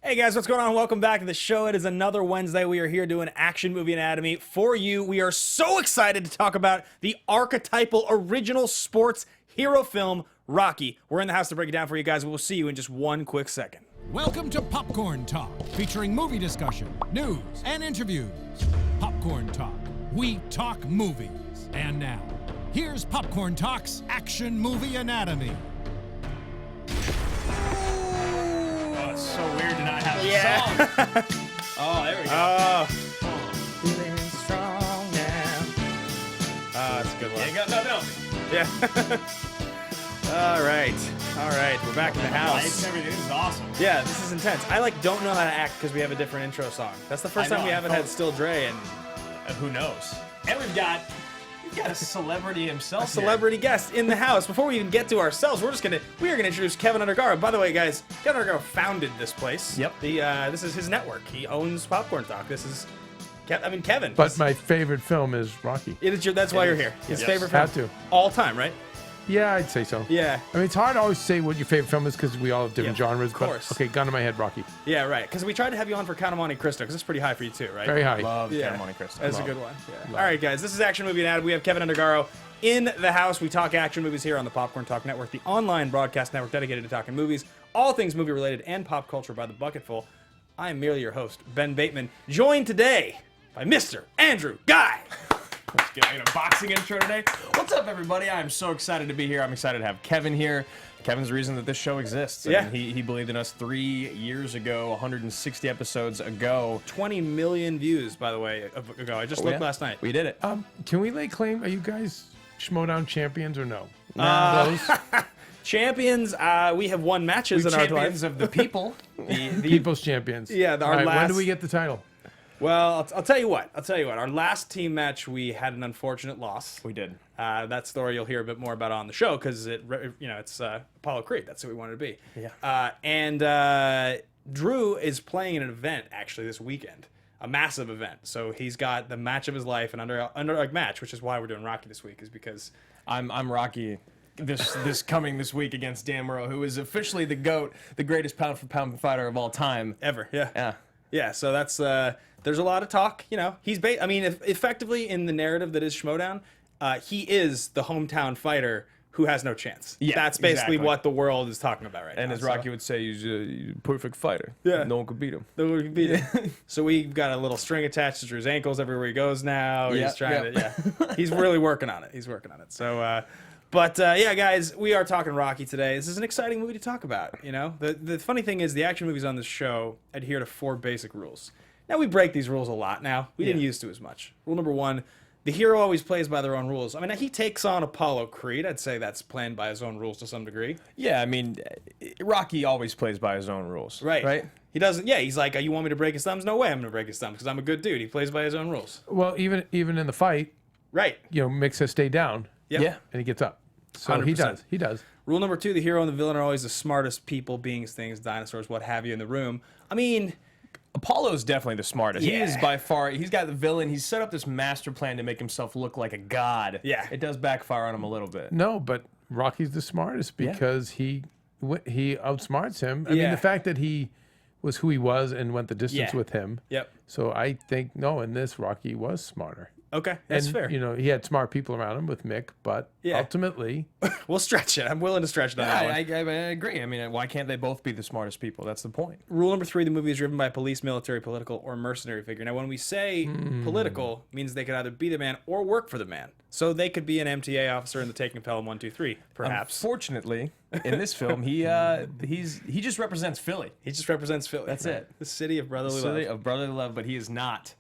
Hey guys, what's going on? Welcome back to the show. It is another Wednesday. We are here doing Action Movie Anatomy for you. We are so excited to talk about the archetypal original sports hero film, Rocky. We're in the house to break it down for you guys. We'll see you in just one quick second. Welcome to Popcorn Talk, featuring movie discussion, news, and interviews. Popcorn Talk. We talk movies. And now, here's Popcorn Talk's Action Movie Anatomy. Oh, it's so weird to not have a song. Oh, there we go. Feeling strong now. That's a good one. You ain't got nothing else. Yeah. All right. We're back in the house. Lights, everything. This is awesome. Yeah, this is intense. I don't know how to act because we have a different intro song. That's the first time we haven't had Still Dre and who knows? And we've got a celebrity himself. a celebrity guest in the house. Before we even get to ourselves, we are gonna introduce Kevin Undergaro. By the way, guys, Kevin Undergaro founded this place. Yep. This is his network. He owns Popcorn Talk. This is Kevin. But my favorite film is Rocky. That's why you're here. His favorite film. Have to. All time, right? Yeah, I'd say so. Yeah. I mean, it's hard to always say what your favorite film is because we all have different genres. Of course. But, okay, gun to my head, Rocky. Yeah, right. Because we tried to have you on for Count of Monte Cristo because it's pretty high for you too, right? Very high. Love Count of Monte Cristo. That's a good one. Yeah. All right, guys. This is Action Movie Anatomy. We have Kevin Undergaro in the house. We talk action movies here on the Popcorn Talk Network, the online broadcast network dedicated to talking movies, all things movie related and pop culture by the bucketful. I am merely your host, Ben Bateman, joined today by Mr. Andrew Ghai. Let's get a boxing intro today. What's up, everybody? I'm so excited to be here. I'm excited to have Kevin here. Kevin's the reason that this show exists. I mean, he believed in us 3 years ago, 160 episodes ago. 20 million views, by the way, ago. I just looked last night. We did it. Can we lay claim? Are you guys Schmoes Know champions or no? Champions, we have won matches in our champions lives. of the people. People's champions. Yeah, All right, when do we get the title? Well, I'll tell you what. Our last team match, we had an unfortunate loss. We did. That story you'll hear a bit more about on the show because it's Apollo Creed. That's who we wanted to be. Yeah. And Drew is playing in an event actually this weekend, a massive event. So he's got the match of his life, an underdog match, which is why we're doing Rocky this week, is because I'm Rocky. This coming this week against Dan Murrow, who is officially the GOAT, the greatest pound for pound fighter of all time ever. Yeah. Yeah. Yeah. So that's there's a lot of talk. He's effectively in the narrative that is Schmoedown, he is the hometown fighter who has no chance. Yeah, that's basically exactly what the world is talking about right now. And as Rocky would say, he's a perfect fighter. Yeah. No one could beat him. So we've got a little string attached to Drew's ankles everywhere he goes now. He's trying to, he's really working on it. So, yeah, guys, we are talking Rocky today. This is an exciting movie to talk about. The funny thing is the action movies on this show adhere to 4 basic rules. Now, we break these rules a lot now. We didn't used to as much. Rule number 1, the hero always plays by their own rules. I mean, he takes on Apollo Creed. I'd say that's playing by his own rules to some degree. Yeah, I mean, Rocky always plays by his own rules. Right? He doesn't, he's like, you want me to break his thumbs? No way I'm going to break his thumbs because I'm a good dude. He plays by his own rules. Well, even in the fight, right? Mick says stay down. Yep. Yeah. And he gets up. So 100%. He does. Rule number 2, the hero and the villain are always the smartest people, beings, things, dinosaurs, what have you in the room. I mean, Apollo's definitely the smartest. Yeah. He is by far, he's got the villain. He's set up this master plan to make himself look like a god. Yeah. It does backfire on him a little bit. No, but Rocky's the smartest because he outsmarts him. I mean, the fact that he was who he was and went the distance with him. Yep. So I think, in this, Rocky was smarter. Okay, that's and, fair. He had smart people around him with Mick, but ultimately... We'll stretch it. I'm willing to stretch it on that one. I agree. I mean, why can't they both be the smartest people? That's the point. Rule number 3, the movie is driven by a police, military, political, or mercenary figure. Now, when we say political, it means they could either be the man or work for the man. So they could be an MTA officer in the Taking Pelham 1, 2, 3, perhaps. Unfortunately, in this film, he just represents Philly. He just represents Philly. That's it. The city of brotherly love. City of brotherly love, but he is not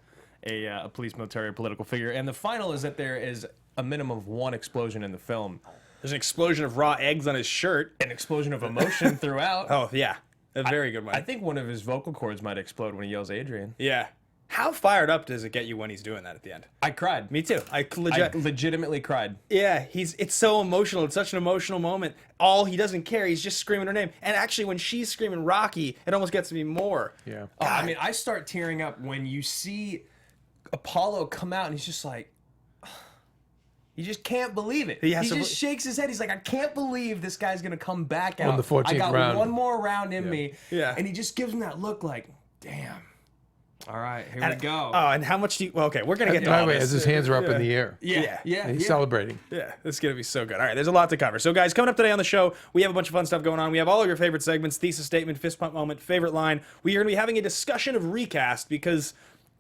a police, military, or political figure. And the final is that there is a minimum of 1 explosion in the film. There's an explosion of raw eggs on his shirt. An explosion of emotion throughout. Oh, yeah. A very good one. I think one of his vocal cords might explode when he yells Adrian. Yeah. How fired up does it get you when he's doing that at the end? I cried. Me too. I legitimately cried. Yeah, it's so emotional. It's such an emotional moment. He doesn't care. He's just screaming her name. And actually, when she's screaming Rocky, it almost gets me more. Yeah. I mean, I start tearing up when you see Apollo come out and he's just like, He just can't believe it. He just shakes his head. He's like, I can't believe this guy's going to come back out. On the 14th I got round. one more round in me. Yeah. And he just gives him that look like, damn. All right, here we go. Oh, and how much do you... Well, okay, we're going to get to By all the way, this. as his hands are up in the air. Yeah. He's celebrating. Yeah, this is going to be so good. All right, there's a lot to cover. So, guys, coming up today on the show, we have a bunch of fun stuff going on. We have all of your favorite segments, thesis statement, fist pump moment, favorite line. We are going to be having a discussion of recast because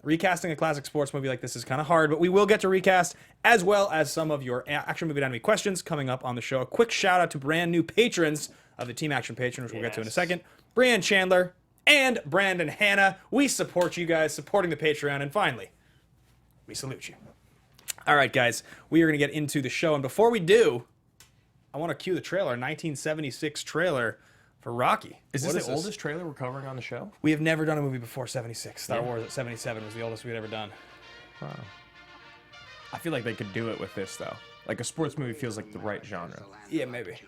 recasting a classic sports movie like this is kind of hard, but we will get to recast as well as some of your Action Movie Anatomy questions coming up on the show. A quick shout out to brand new patrons of the Team Action Patron, which we'll get to in a second. Brian Chandler and Brandon Hanna. We support you guys, supporting the Patreon. And finally, we salute you. All right, guys, we are going to get into the show. And before we do, I want to cue the trailer, 1976 trailer for Rocky. Is this the oldest trailer we're covering on the show? We have never done a movie before 76. Star Wars at 77 was the oldest we'd ever done. Wow. I feel like they could do it with this, though. Like, a sports movie feels like the right genre. Yeah, maybe.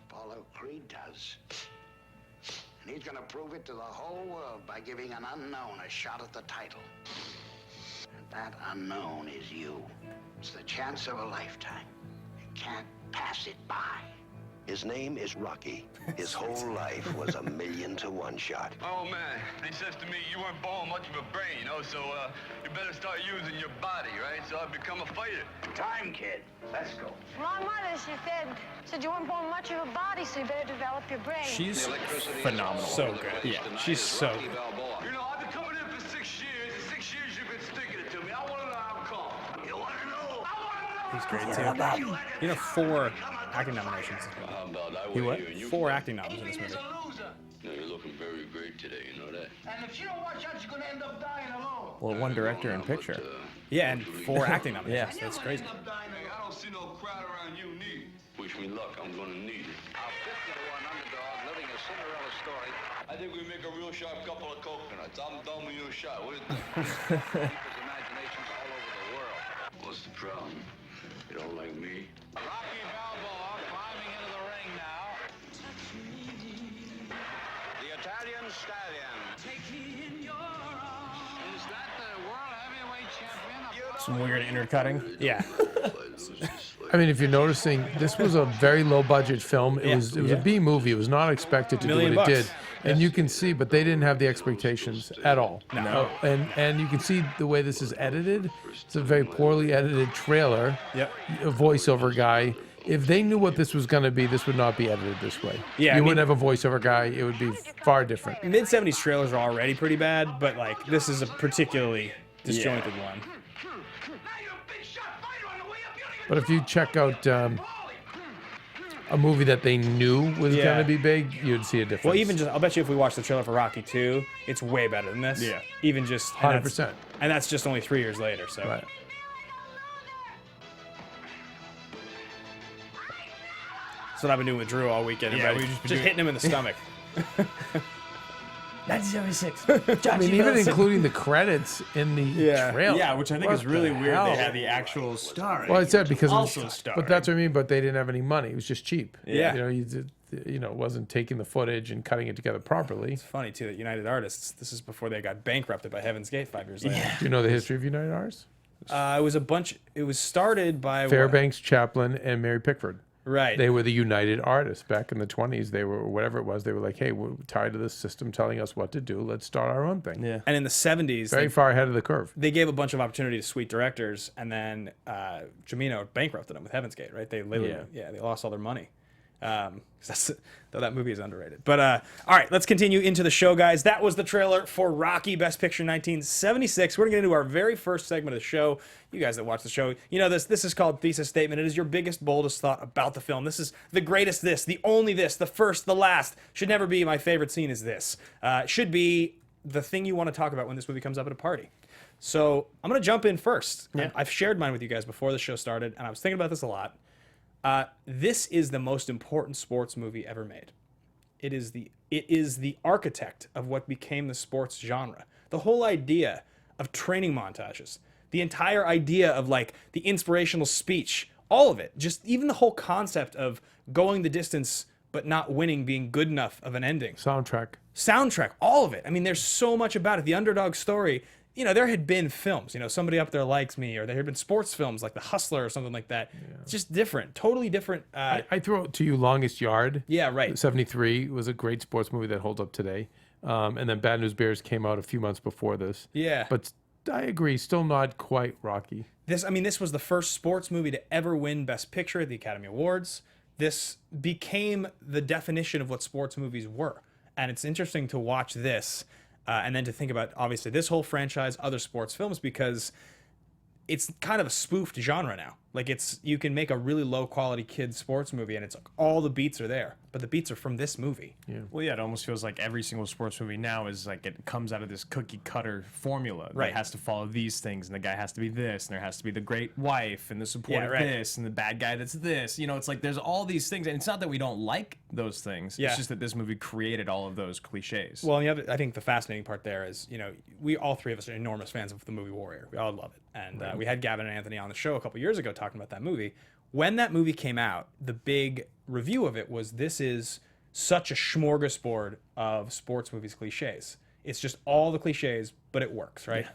Apollo Creed does. And he's going to prove it to the whole world by giving an unknown a shot at the title. And that unknown is you. It's the chance of a lifetime. You can't pass it by. His name is Rocky. His whole life was a 1,000,000-to-1 shot. Oh, man, they says to me, you weren't born much of a brain, you know, so you better start using your body, right? So I become a fighter. Time, kid. Let's go. My mother, she said you weren't born much of a body, so you better develop your brain. She's phenomenal. So good. Yeah, she's so good. You know, I've been coming in for 6 years, and 6 years you've been sticking it to me. I want to know how come. You want to know? I want to know. He's great, too. You know, 4 acting nominations. He what? 4 acting noms in this movie. No, you're looking very great today, you know that? And if you don't watch out, you're going to end up dying alone. Well, one director and picture. Yeah, and 4 acting nominations. That's crazy. Hey, I don't see no crowd around you, neither. Wish me luck, I'm going to need it. Our 50-to-1 underdog living a Cinderella story. I think we make a real sharp couple of coconuts. I'm done with your shot. What do you think? People's imaginations all over the world. What's the problem? You don't like me? Rocky Balboa climbing into the ring now. The Italian Stallion. Is that the world heavyweight champion? Some weird intercutting. Yeah. I mean, if you're noticing, this was a very low-budget film. It was a B movie. It was not expected to do $1 million what it did. And you can see, but they didn't have the expectations at all. No. And you can see the way this is edited. It's a very poorly edited trailer. Yep. A voiceover guy. If they knew what this was going to be, this would not be edited this way. Yeah, you I mean- wouldn't have a voiceover guy. It would be far different. Mid-70s trailers are already pretty bad, but, like, this is a particularly disjointed one. But if you check out a movie that they knew was going to be big, you'd see a difference. Well, even just, I'll bet you if we watch the trailer for Rocky 2, it's way better than this. Yeah. Even just... 100%. And that's just only 3 years later, so... Right. That's what I've been doing with Drew all weekend. Yeah, Everybody we've just just been hitting him in the stomach. 1976. I mean, even including the credits in the trailer. Yeah, which I think What is really the weird. hell? They had the actual star. Well, I said because Also starring. but that's what I mean. But they didn't have any money. It was just cheap. Yeah. You know, it wasn't taking the footage and cutting it together properly. It's funny, too, that United Artists, this is before they got bankrupted by Heaven's Gate 5 years later. Do you know the history of United Artists? It was started by... Fairbanks Chaplin and Mary Pickford. Right. They were the United Artists back in the 20s. They were, whatever it was, they were like, hey, we're tired of this system telling us what to do. Let's start our own thing. Yeah. And in the 70s... Very far ahead of the curve. They gave a bunch of opportunity to sweet directors, and then Jimino bankrupted them with Heaven's Gate, right? They literally, they lost all their money. Though that movie is underrated. But all right, let's continue into the show, guys. That was the trailer for Rocky Best Picture 1976. We're going to get into our very first segment of the show. You guys that watch the show, you know this. This is called Thesis Statement. It is your biggest, boldest thought about the film. This is the greatest this, the only this, the first, the last. Should never be my favorite scene is this. Should be the thing you want to talk about when this movie comes up at a party. So I'm going to jump in first. Yeah. I've shared mine with you guys before the show started, and I was thinking about this a lot. This is the most important sports movie ever made. It is the architect of what became the sports genre. The whole idea of training montages, the entire idea of like the inspirational speech, all of it, just even the whole concept of going the distance but not winning being good enough of an ending. Soundtrack. Soundtrack, all of it. I mean, there's so much about it. The underdog story there had been films, Somebody Up There Likes Me, or there had been sports films like The Hustler or something like that. Yeah. It's just different, totally different. I throw it to you Longest Yard. Yeah, right. 73 was a great sports movie that holds up today. And then Bad News Bears came out a few months before this. Yeah. But I agree, still not quite Rocky. This was the first sports movie to ever win Best Picture at the Academy Awards. This became the definition of what sports movies were. And it's interesting to watch this and then to think about, obviously, this whole franchise, other sports films, because it's kind of a spoofed genre now. Like, you can make a really low quality kids sports movie and it's like all the beats are there, but the beats are from this movie. Yeah. Well, yeah, it almost feels like every single sports movie now is like it comes out of this cookie cutter formula. Right. It has to follow these things, and the guy has to be this, and there has to be the great wife and the support of this, and the bad guy that's this. It's like there's all these things, and it's not that we don't like those things. Yeah. It's just that this movie created all of those cliches. Well, and I think the fascinating part there is, we all three of us are enormous fans of the movie Warrior. We all love it. And we had Gavin and Anthony on the show a couple years ago talking about that movie. When that movie came out, the big review of it was, this is such a smorgasbord of sports movies cliches. It's just all the cliches, but it works, right? Yeah.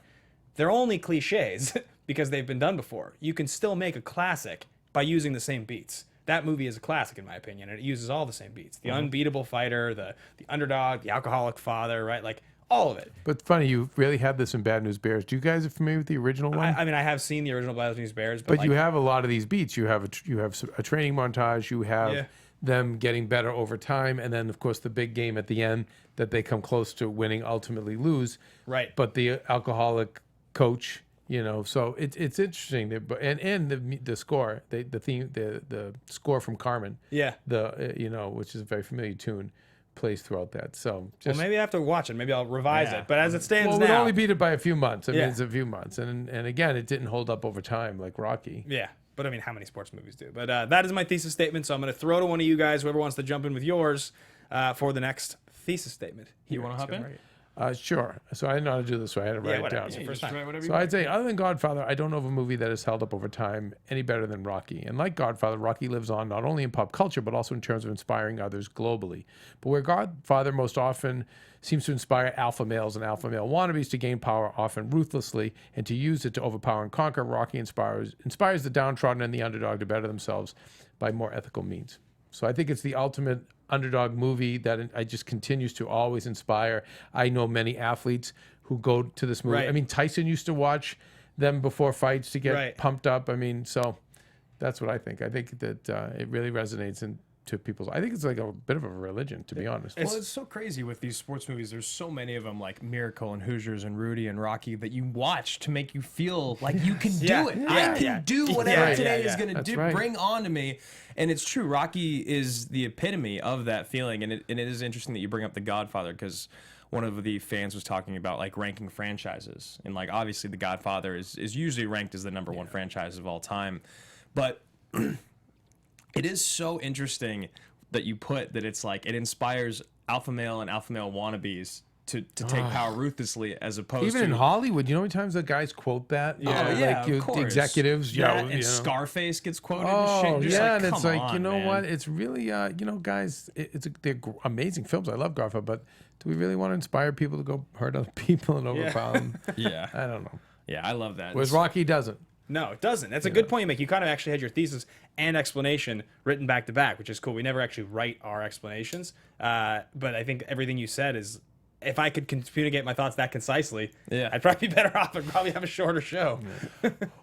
They're only cliches because they've been done before. You can still make a classic by using the same beats. That movie is a classic, in my opinion, and it uses all the same beats. The unbeatable fighter, the underdog, the alcoholic father, right? Like, all of it. But funny, you really had this in Bad News Bears. Do you guys are familiar with the original one? I mean, I have seen the original Bad News Bears, but you have a lot of these beats. You have a training montage. You have them getting better over time, and then of course the big game at the end that they come close to winning, ultimately lose. Right. But the alcoholic coach, so it's interesting. And the score, the score from Carmen. Yeah. Which is a very familiar tune, plays throughout that. So maybe I have to watch it. Maybe I'll revise it. But as it stands now, now, we'd only beat it by a few months. I mean, it's a few months, and again, it didn't hold up over time like Rocky. Yeah, but I mean, how many sports movies do? But that is my thesis statement. So I'm going to throw to one of you guys, whoever wants to jump in with yours, for the next thesis statement. You want to hop in? Right. Sure. So I didn't know how to do this, so I had to write it down. First time. So I'd say, other than Godfather, I don't know of a movie that has held up over time any better than Rocky. And like Godfather, Rocky lives on not only in pop culture, but also in terms of inspiring others globally. But where Godfather most often seems to inspire alpha males and alpha male wannabes to gain power, often ruthlessly, and to use it to overpower and conquer, Rocky inspires the downtrodden and the underdog to better themselves by more ethical means. So I think it's the ultimate underdog movie that I just continues to always inspire. I know many athletes who go to this movie. Right. I mean, Tyson used to watch them before fights to get pumped up. I mean, so that's what I think. I think that it really resonates to people's. I think it's like a bit of a religion, to be honest. Well, it's so crazy with these sports movies. There's so many of them, like Miracle and Hoosiers and Rudy and Rocky, that you watch to make you feel like you can do it. I can do whatever today is going to bring on to me. And it's true. Rocky is the epitome of that feeling. And it is interesting that you bring up The Godfather, because one of the fans was talking about like ranking franchises. And like, obviously The Godfather is usually ranked as the number one franchise of all time. But it is so interesting that you put that it's like it inspires alpha male and alpha male wannabes to take power ruthlessly, as opposed even to in Hollywood. You know how many times the guys quote that? Of course. The executives. And Scarface gets quoted. And shit. Yeah, like, and it's like, on, you know man. what? It's really, guys, they're amazing films. I love Godfather, but do we really want to inspire people to go hurt other people and overpower them? Yeah, I don't know. Yeah, I love that. Whereas Rocky doesn't. No, it doesn't. That's a good point you make. You kind of actually had your thesis and explanation written back to back, which is cool. We never actually write our explanations, but I think everything you said is, if I could communicate my thoughts that concisely, I'd probably be better off and probably have a shorter show.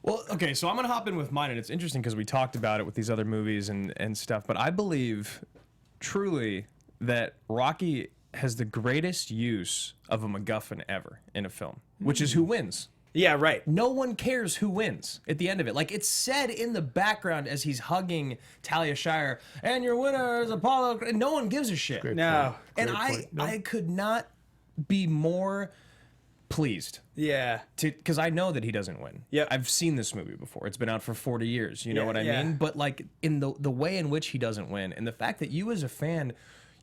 Well, okay, so I'm going to hop in with mine, and it's interesting because we talked about it with these other movies and stuff, but I believe truly that Rocky has the greatest use of a MacGuffin ever in a film, which is who wins. Yeah, right. No one cares who wins at the end of it. Like, it's said in the background as he's hugging Talia Shire, and your winner is Apollo. And no one gives a shit. No. And I could not be more pleased. Yeah. Because I know that he doesn't win. Yep. I've seen this movie before. It's been out for 40 years. You know what I mean? But, like, in the way in which he doesn't win, and the fact that you as a fan,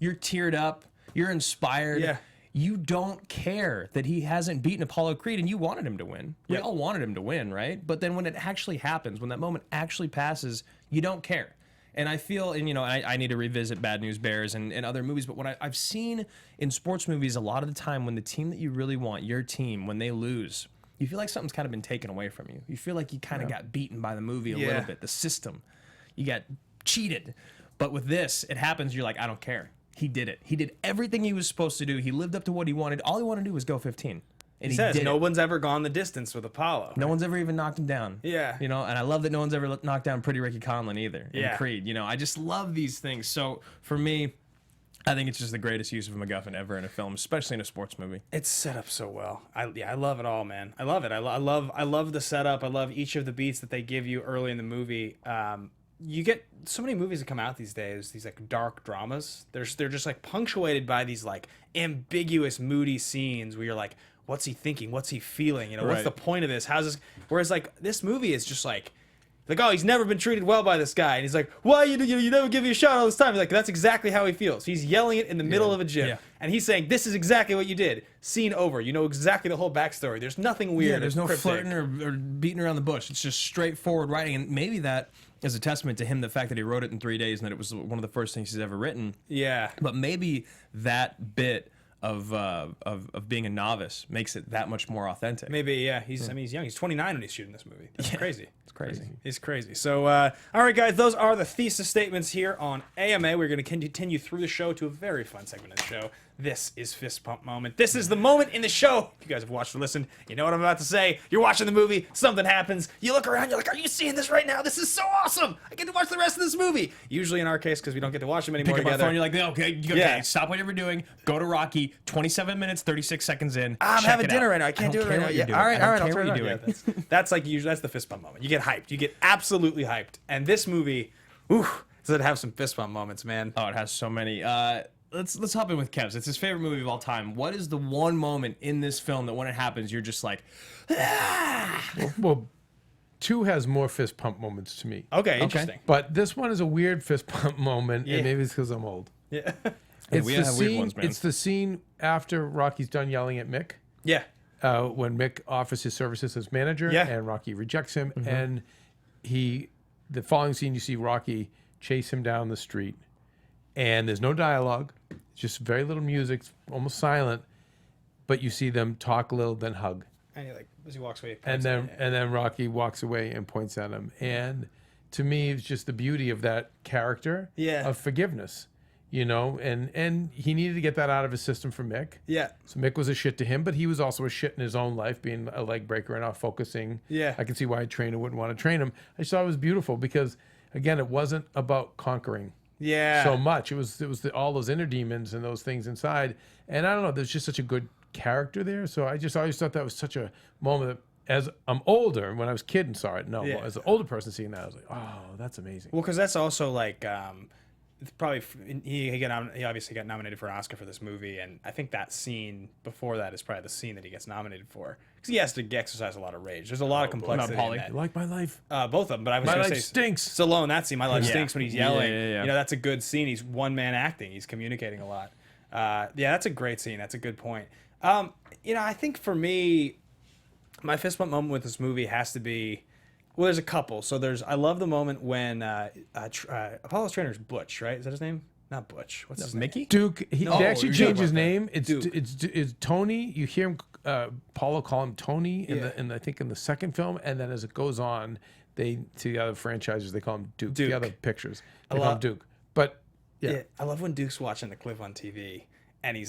you're teared up, you're inspired. Yeah. You don't care that he hasn't beaten Apollo Creed, and you wanted him to win. We all wanted him to win, right? But then when it actually happens, when that moment actually passes, you don't care. And I feel, and I need to revisit Bad News Bears and other movies, but what I've seen in sports movies a lot of the time, when the team that you really want, your team, when they lose, you feel like something's kind of been taken away from you. You feel like you kind of got beaten by the movie a little bit, the system. You got cheated. But with this, it happens, you're like, I don't care. He did it. He did everything he was supposed to do. He lived up to what he wanted. All he wanted to do was go 15. And he says no one's ever gone the distance with Apollo. No one's ever even knocked him down. Yeah. You know, and I love that no one's ever knocked down Pretty Ricky Conlon either in Creed. You know, I just love these things. So for me, I think it's just the greatest use of a MacGuffin ever in a film, especially in a sports movie. It's set up so well. I love it all, man. I love it. I love the setup. I love each of the beats that they give you early in the movie. You get so many movies that come out these days, these like dark dramas. They're just like punctuated by these like ambiguous, moody scenes where you're like, what's he thinking? What's he feeling? You know, what's the point of this? How's this? Whereas like this movie is just like, oh, he's never been treated well by this guy. And he's like, why you never give me a shot all this time? He's like, that's exactly how he feels. He's yelling it in the middle of a gym. Yeah. And he's saying, this is exactly what you did. Scene over. You know exactly the whole backstory. There's nothing weird. Yeah, there's no flirting or beating around the bush. It's just straightforward writing. And maybe that is a testament to him, the fact that he wrote it in 3 days and that it was one of the first things he's ever written. Yeah. But maybe that bit of being a novice makes it that much more authentic. Maybe, yeah. I mean, he's young. He's 29 when he's shooting this movie. That's crazy. It's crazy. It's crazy. So, all right, guys, those are the thesis statements here on AMA. We're going to continue through the show to a very fun segment of the show. This is Fist Pump Moment. This is the moment in the show. If you guys have watched or listened, you know what I'm about to say. You're watching the movie, something happens, you look around, you're like, are you seeing this right now? This is so awesome. I get to watch the rest of this movie. Usually in our case, because we don't get to watch them anymore Pick up together. my phone, you're like, okay, stop whatever you're doing, go to Rocky, 27 minutes, 36 seconds in. I'm having dinner right now. I can't do it right now. Yeah. All right, I'll turn it on. Yeah, that's like usually, that's the fist bump moment. You get hyped. You get absolutely hyped. And this movie, does it have some fist bump moments, man? Oh, it has so many. Let's hop in with Kev's. It's his favorite movie of all time. What is the one moment in this film that when it happens, you're just like, Well, 2 has more fist pump moments to me. Okay, interesting. But this one is a weird fist pump moment, and maybe it's because I'm old. Yeah. It's we the have scene. weird ones, man. It's the scene after Rocky's done yelling at Mick. Yeah. When Mick offers his services as manager, and Rocky rejects him, and the following scene, you see Rocky chase him down the street, and there's no dialogue, just very little music, almost silent, but you see them talk a little, then hug. And he like as he walks away, and then Rocky walks away and points at him. And to me, it's just the beauty of that character of forgiveness, you know. And he needed to get that out of his system for Mick. Yeah. So Mick was a shit to him, but he was also a shit in his own life, being a leg breaker and not focusing. Yeah. I can see why a trainer wouldn't want to train him. I just thought it was beautiful because, again, it wasn't about conquering. So much. It was all those inner demons and those things inside. And I don't know, there's just such a good character there. So I always thought that was such a moment that, as I'm older, when I was a kid and saw it, as an older person seeing that, I was like, oh, that's amazing. Well, because that's also like, probably he obviously got nominated for an Oscar for this movie, and I think that scene before that is probably the scene that he gets nominated for because he has to exercise a lot of rage. There's a lot of complexity. Paulie. In that. You like my life? Both of them, but I was my going to life say stinks. Stallone, that scene, my life stinks when he's yelling. Yeah. You know, that's a good scene. He's one man acting. He's communicating a lot. That's a great scene. That's a good point. You know, I think for me, my fist bump moment with this movie has to be. Well, there's a couple. So I love the moment when Apollo's trainer is Butch, right? Is that his name? Not Butch. What's his Mickey? name? Duke. They actually changed his name. Duke. It's Tony. You hear him, Paulo call him Tony I think in the second film, and then as it goes on, to the other franchises they call him Duke. The other pictures they call him Duke. But yeah, I love when Duke's watching the clip on TV and he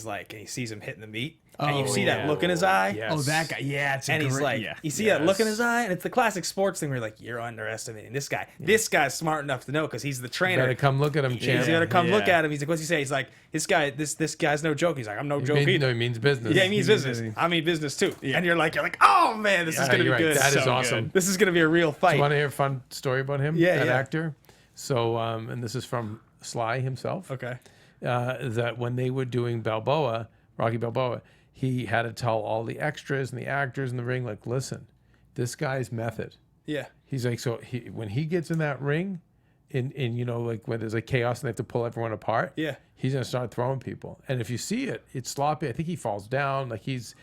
sees him hitting the meat. And you see that look in his eye. Yes. Oh, that guy. Yeah, it's he's like, you see that look in his eye, and it's the classic sports thing where you're like, you're underestimating this guy. Yeah. This guy's smart enough to know because he's the trainer. You gotta come look at him, champ. He's gotta come look at him. He's like, what's he say? He's like, this guy's no joke. He's like, I'm no joke either. No, he means business. Yeah, he means business. I mean business too. Yeah. And you're like, oh man, this is gonna be good. That is so awesome. Good. This is gonna be a real fight. Do you want to hear a fun story about him? That actor. So, and this is from Sly himself. Okay. That when they were doing Balboa, Rocky Balboa, he had to tell all the extras and the actors in the ring, like, listen, this guy's method. Yeah. He's like, so when he gets in that ring, in you know, like when there's like chaos and they have to pull everyone apart, he's gonna start throwing people. And if you see it, it's sloppy. I think he falls down. Like he's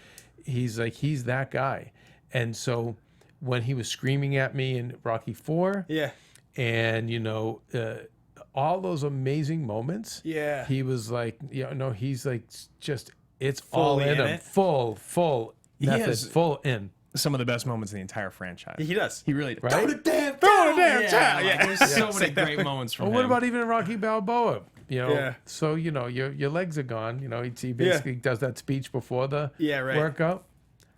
that guy. And so when he was screaming at me in Rocky IV, and you know, all those amazing moments, he was like, he's like just. It's all in him. Full method, full in. some of the best moments in the entire franchise. He does. He really Right? throw the damn Throw the damn yeah, towel. like, Yeah. there's so many great moments from Well, him. what about even in Rocky Balboa? You know, Yeah. so you know your legs are gone. You know, he basically does that speech before the workout.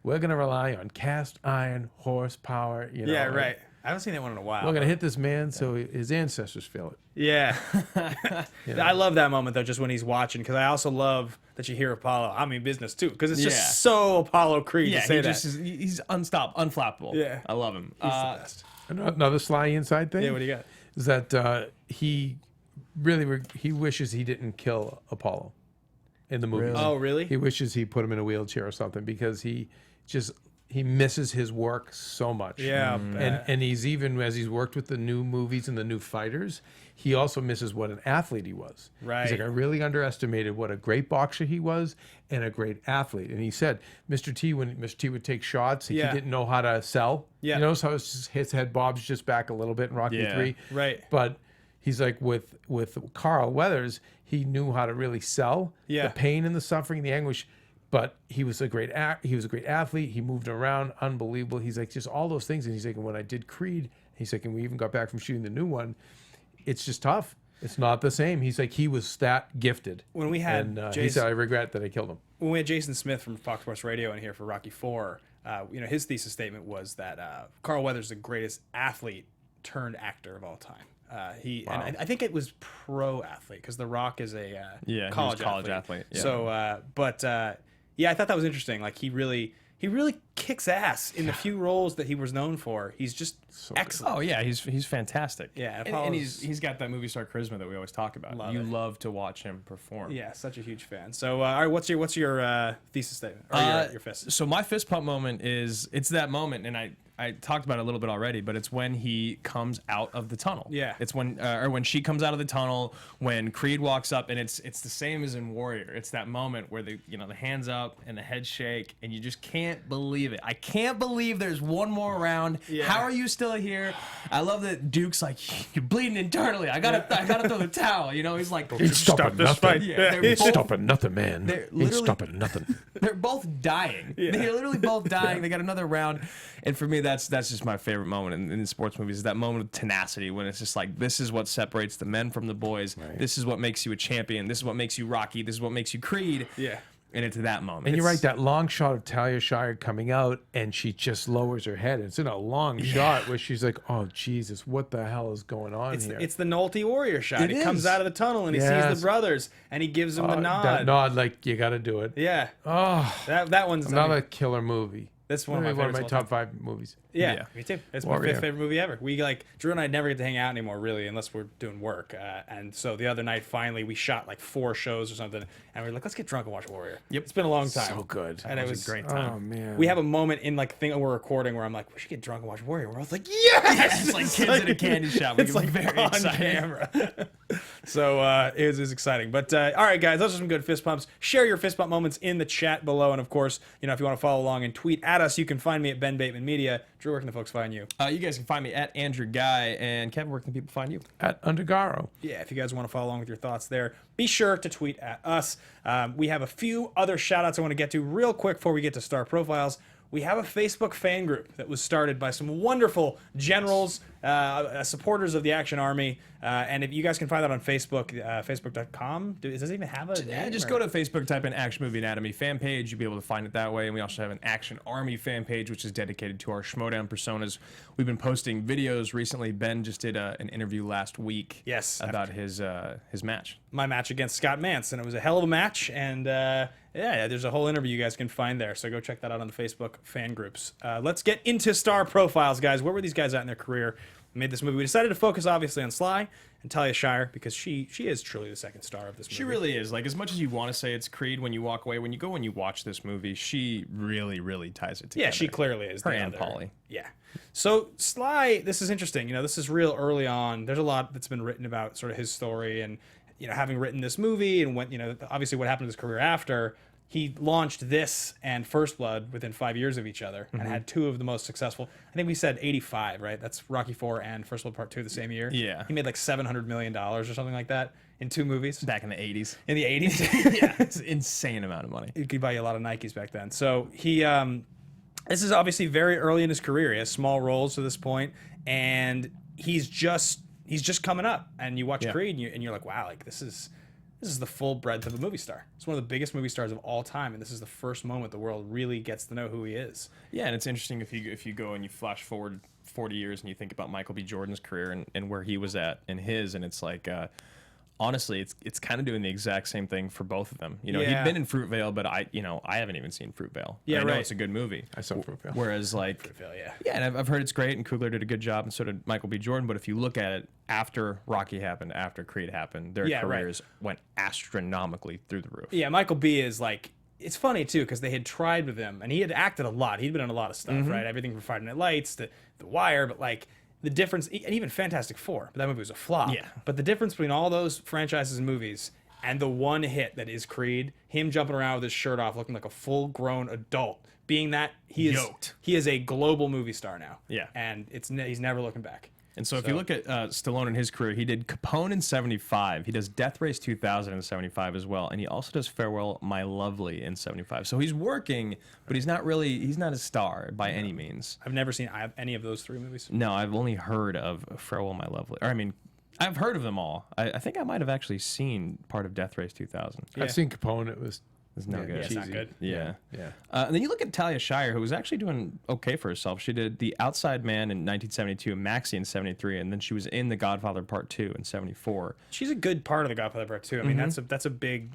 We're gonna rely on cast iron horsepower. You know, Yeah, like, right. I haven't seen that one in a while. We're gonna hit this man so his ancestors feel it. Yeah. I love that moment, though, just when he's watching, because I also love that you hear Apollo. I mean, business, too, because it's just so Apollo Creed to say that. He's unflappable. Yeah. I love him. He's the best. Another sly inside thing. Yeah, what do you got? Is that he really he wishes he didn't kill Apollo in the movie. Really? Oh, really? He wishes he put him in a wheelchair or something because he misses his work so much. Yeah, and he's even as he's worked with the new movies and the new fighters, he also misses what an athlete he was. Right. He's like, I really underestimated what a great boxer he was and a great athlete. And he said, Mr. T, when Mr. T would take shots, he didn't know how to sell. Yeah. You notice how his head bobs just back a little bit in Rocky 3. Right. But he's like with Carl Weathers, he knew how to really sell the pain and the suffering, the anguish. But he was a great athlete. He moved around, unbelievable. He's like just all those things. And he's like, when I did Creed, he's like, and we even got back from shooting the new one. It's just tough. It's not the same. He's like, he was that gifted. When we had he said, I regret that I killed him. When we had Jason Smith from Fox Sports Radio in here for Rocky IV, his thesis statement was that Carl Weathers is the greatest athlete turned actor of all time. And I think it was pro athlete because The Rock is a college athlete. Yeah. So, I thought that was interesting. Like he really kicks ass in the few roles that he was known for. He's just excellent. Oh yeah, he's fantastic. Yeah, and he's got that movie star charisma that we always talk about. Love to watch him perform. Yeah, such a huge fan. So, all right, what's your thesis statement or your fist? So my fist pump moment it's that moment, and I talked about it a little bit already, but it's when he comes out of the tunnel. Yeah. It's when she comes out of the tunnel, when Creed walks up, and it's the same as in Warrior. It's that moment where the hands up and the head shake, and you just can't believe it. I can't believe there's one more round. Yeah. How are you still here? I love that Duke's like, you're bleeding internally. I gotta throw the towel. He's like, Ain't stopping this nothing. fight. Yeah, Ain't stopping nothing, man. Ain't stopping nothing. They're both dying. Yeah. They're literally both dying. They got another round. And for me, that's just my favorite moment in sports movies, is that moment of tenacity when it's just like, this is what separates the men from the boys. Right. This is what makes you a champion. This is what makes you Rocky. This is what makes you Creed. Yeah. And it's that moment. And you're right, that long shot of Talia Shire coming out, and she just lowers her head. It's in a long shot where she's like, oh, Jesus, what the hell is going on here? It's the Nolte Warrior shot. He comes out of the tunnel, and he sees the brothers, and he gives them the nod. That nod, like, you got to do it. Yeah. Oh, that one's another killer movie. That's one of my top 5 movies. Yeah, me too. It's my fifth favorite movie ever. We Drew and I never get to hang out anymore, really, unless we're doing work. And so the other night, finally, we shot like 4 shows or something, and we were like, let's get drunk and watch Warrior. Yep, it's been a long time. So good. And it was a great time. Oh man. We have a moment in like thing we're recording where I'm like, we should get drunk and watch Warrior. We're both like, yes! It's like kids at a candy shop. It's like very on excited. camera. So it was exciting. But all right, guys, those are some good fist pumps. Share your fist pump moments in the chat below, and of course, if you want to follow along and tweet at us, you can find me at Ben Bateman Media. Drew, where can the folks find you? You guys can find me at Andrew Ghai, and Kevin, where can people find you? At Undergaro. Yeah, if you guys want to follow along with your thoughts there, be sure to tweet at us. We have a few other shout outs I want to get to real quick before we get to star profiles. We have a Facebook fan group that was started by some wonderful generals, supporters of the Action Army. And if you guys can find that on Facebook, facebook.com. Does it even have a name? Just go to Facebook, type in Action Movie Anatomy fan page. You'll be able to find it that way. And we also have an Action Army fan page, which is dedicated to our Schmoes Know personas. We've been posting videos recently. Ben just did an interview last week. Yes, about his match. My match against Scott Mantz, and it was a hell of a match. And there's a whole interview you guys can find there. So go check that out on the Facebook fan groups. Let's get into star profiles, guys. Where were these guys at in their career? We made this movie. We decided to focus, obviously, on Sly and Talia Shire because she is truly the second star of this movie. She really is. Like, as much as you want to say it's Creed, when you walk away, when you watch this movie, she really, really ties it together. Yeah, she clearly is. Her and Paulie. Yeah. So Sly, this is interesting. This is real early on. There's a lot that's been written about sort of his story and, having written this movie and when, obviously what happened to his career after. He launched this and First Blood within 5 years of each other and had 2 of the most successful. I think we said 85, right? That's Rocky IV and First Blood Part 2 the same year. Yeah. He made like $700 million or something like that in 2 movies. Back in the 80s. In the 80s? Yeah. It's an insane amount of money. You could buy you a lot of Nikes back then. So he This is obviously very early in his career. He has small roles to this point, and he's just coming up. And you watch Creed, and you're like, wow, like this is the full breadth of a movie star. It's one of the biggest movie stars of all time, and this is the first moment the world really gets to know who he is. Yeah, and it's interesting if you go and you flash forward 40 years and you think about Michael B. Jordan's career and where he was at in his, and it's like, honestly, it's kind of doing the exact same thing for both of them. You know, he'd been in Fruitvale, but I haven't even seen Fruitvale. Yeah, I know it's a good movie. I saw Fruitvale. Whereas like, Fruitvale, and I've heard it's great, and Coogler did a good job, and so did Michael B. Jordan. But if you look at it after Rocky happened, after Creed happened, their careers went astronomically through the roof. Yeah, Michael B. is like, it's funny too because they had tried with him, and he had acted a lot. He'd been in a lot of stuff, right? Everything from Friday Night Lights to The Wire, but like. The difference, and even Fantastic Four, but that movie was a flop. Yeah. But the difference between all those franchises and movies and the one hit that is Creed, him jumping around with his shirt off, looking like a full-grown adult, being that he is a global movie star now. Yeah. And he's never looking back. And so if you look at Stallone in his career, he did Capone in 75. He does Death Race 2000 in 75 as well. And he also does Farewell, My Lovely in 75. So he's working, but he's not a star by any means. I've never seen any of those three movies. No, I've only heard of Farewell, My Lovely. Or I mean, I've heard of them all. I think I might have actually seen part of Death Race 2000. I've seen Capone. It was It's no good. It's not good. Yeah. Yeah. And then you look at Talia Shire, who was actually doing okay for herself. She did The Outside Man in 1972, Maxie in 73, and then she was in The Godfather Part 2 in 74. She's a good part of The Godfather Part 2. I mean, that's a big